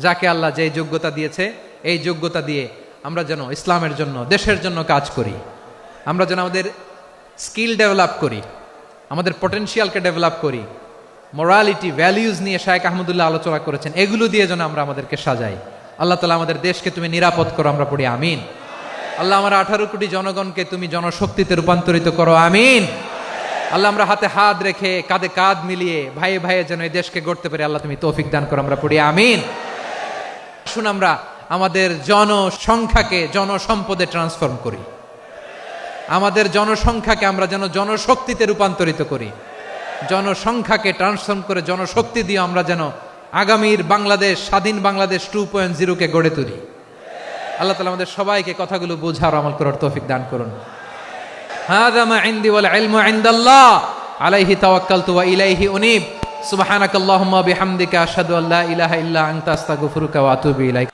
যাকে আল্লাহ যে যোগ্যতা দিয়েছে, এই যোগ্যতা দিয়ে আমরা যেন ইসলামের জন্য, দেশের জন্য কাজ করি। আমরা যেন আমাদের স্কিল ডেভেলপ করি, আমাদের পটেনশিয়ালকে ডেভেলপ করি। মোরালিটি, ভ্যালিউজ নিয়ে শায়েখ আহমদুল্লাহ আলোচনা করেছেন। এগুলো দিয়ে যেন আমরা আমাদেরকে সাজাই। আল্লাহ তাআলা আমাদের দেশকে তুমি নিরাপদ করো, আমরা পড়ি আমিন। আল্লাহ আমার 18 কোটি জনগণকে তুমি জনশক্তিতে রূপান্তরিত করো, আমিন। আল্লাহ আমরা হাতে হাত রেখে, কাঁধে কাঁধ মিলিয়ে ভাইয়ে ভাইয়ে যেন এই দেশকে গড়তে পারি, আল্লাহ তুমি তৌফিক দান করো, আমরা পড়ি আমিন। আসুন আমরা আমাদের জনসংখ্যাকে জনসম্পদে ট্রান্সফর্ম করি। আমাদের জনসংখ্যাকে আমরা যেন জনশক্তিতে রূপান্তরিত করি। জনসংখ্যাকে ট্রান্সফর্ম করে জনশক্তি দিয়ে আমরা যেন আগামীর বাংলাদেশ, স্বাধীন বাংলাদেশ 2.0 কে গড়ে তুলি। আল্লাহ তাআলা আমাদের সবাইকে কথাগুলো বোঝার, আমল করার তৌফিক দান করুন। হাযা মা ইনদি ওয়াল ইলমু ইনদাল্লাহ আলাইহি তাওয়াক্কালতু ওয়া ইলাইহি উনীব। সুবহানাকাল্লাহুম্মা বিহামদিকা আশহাদু আল্লা ইলাহা ইল্লা আনতা আস্তাগফিরুকা ওয়া আতুবু ইলাইক।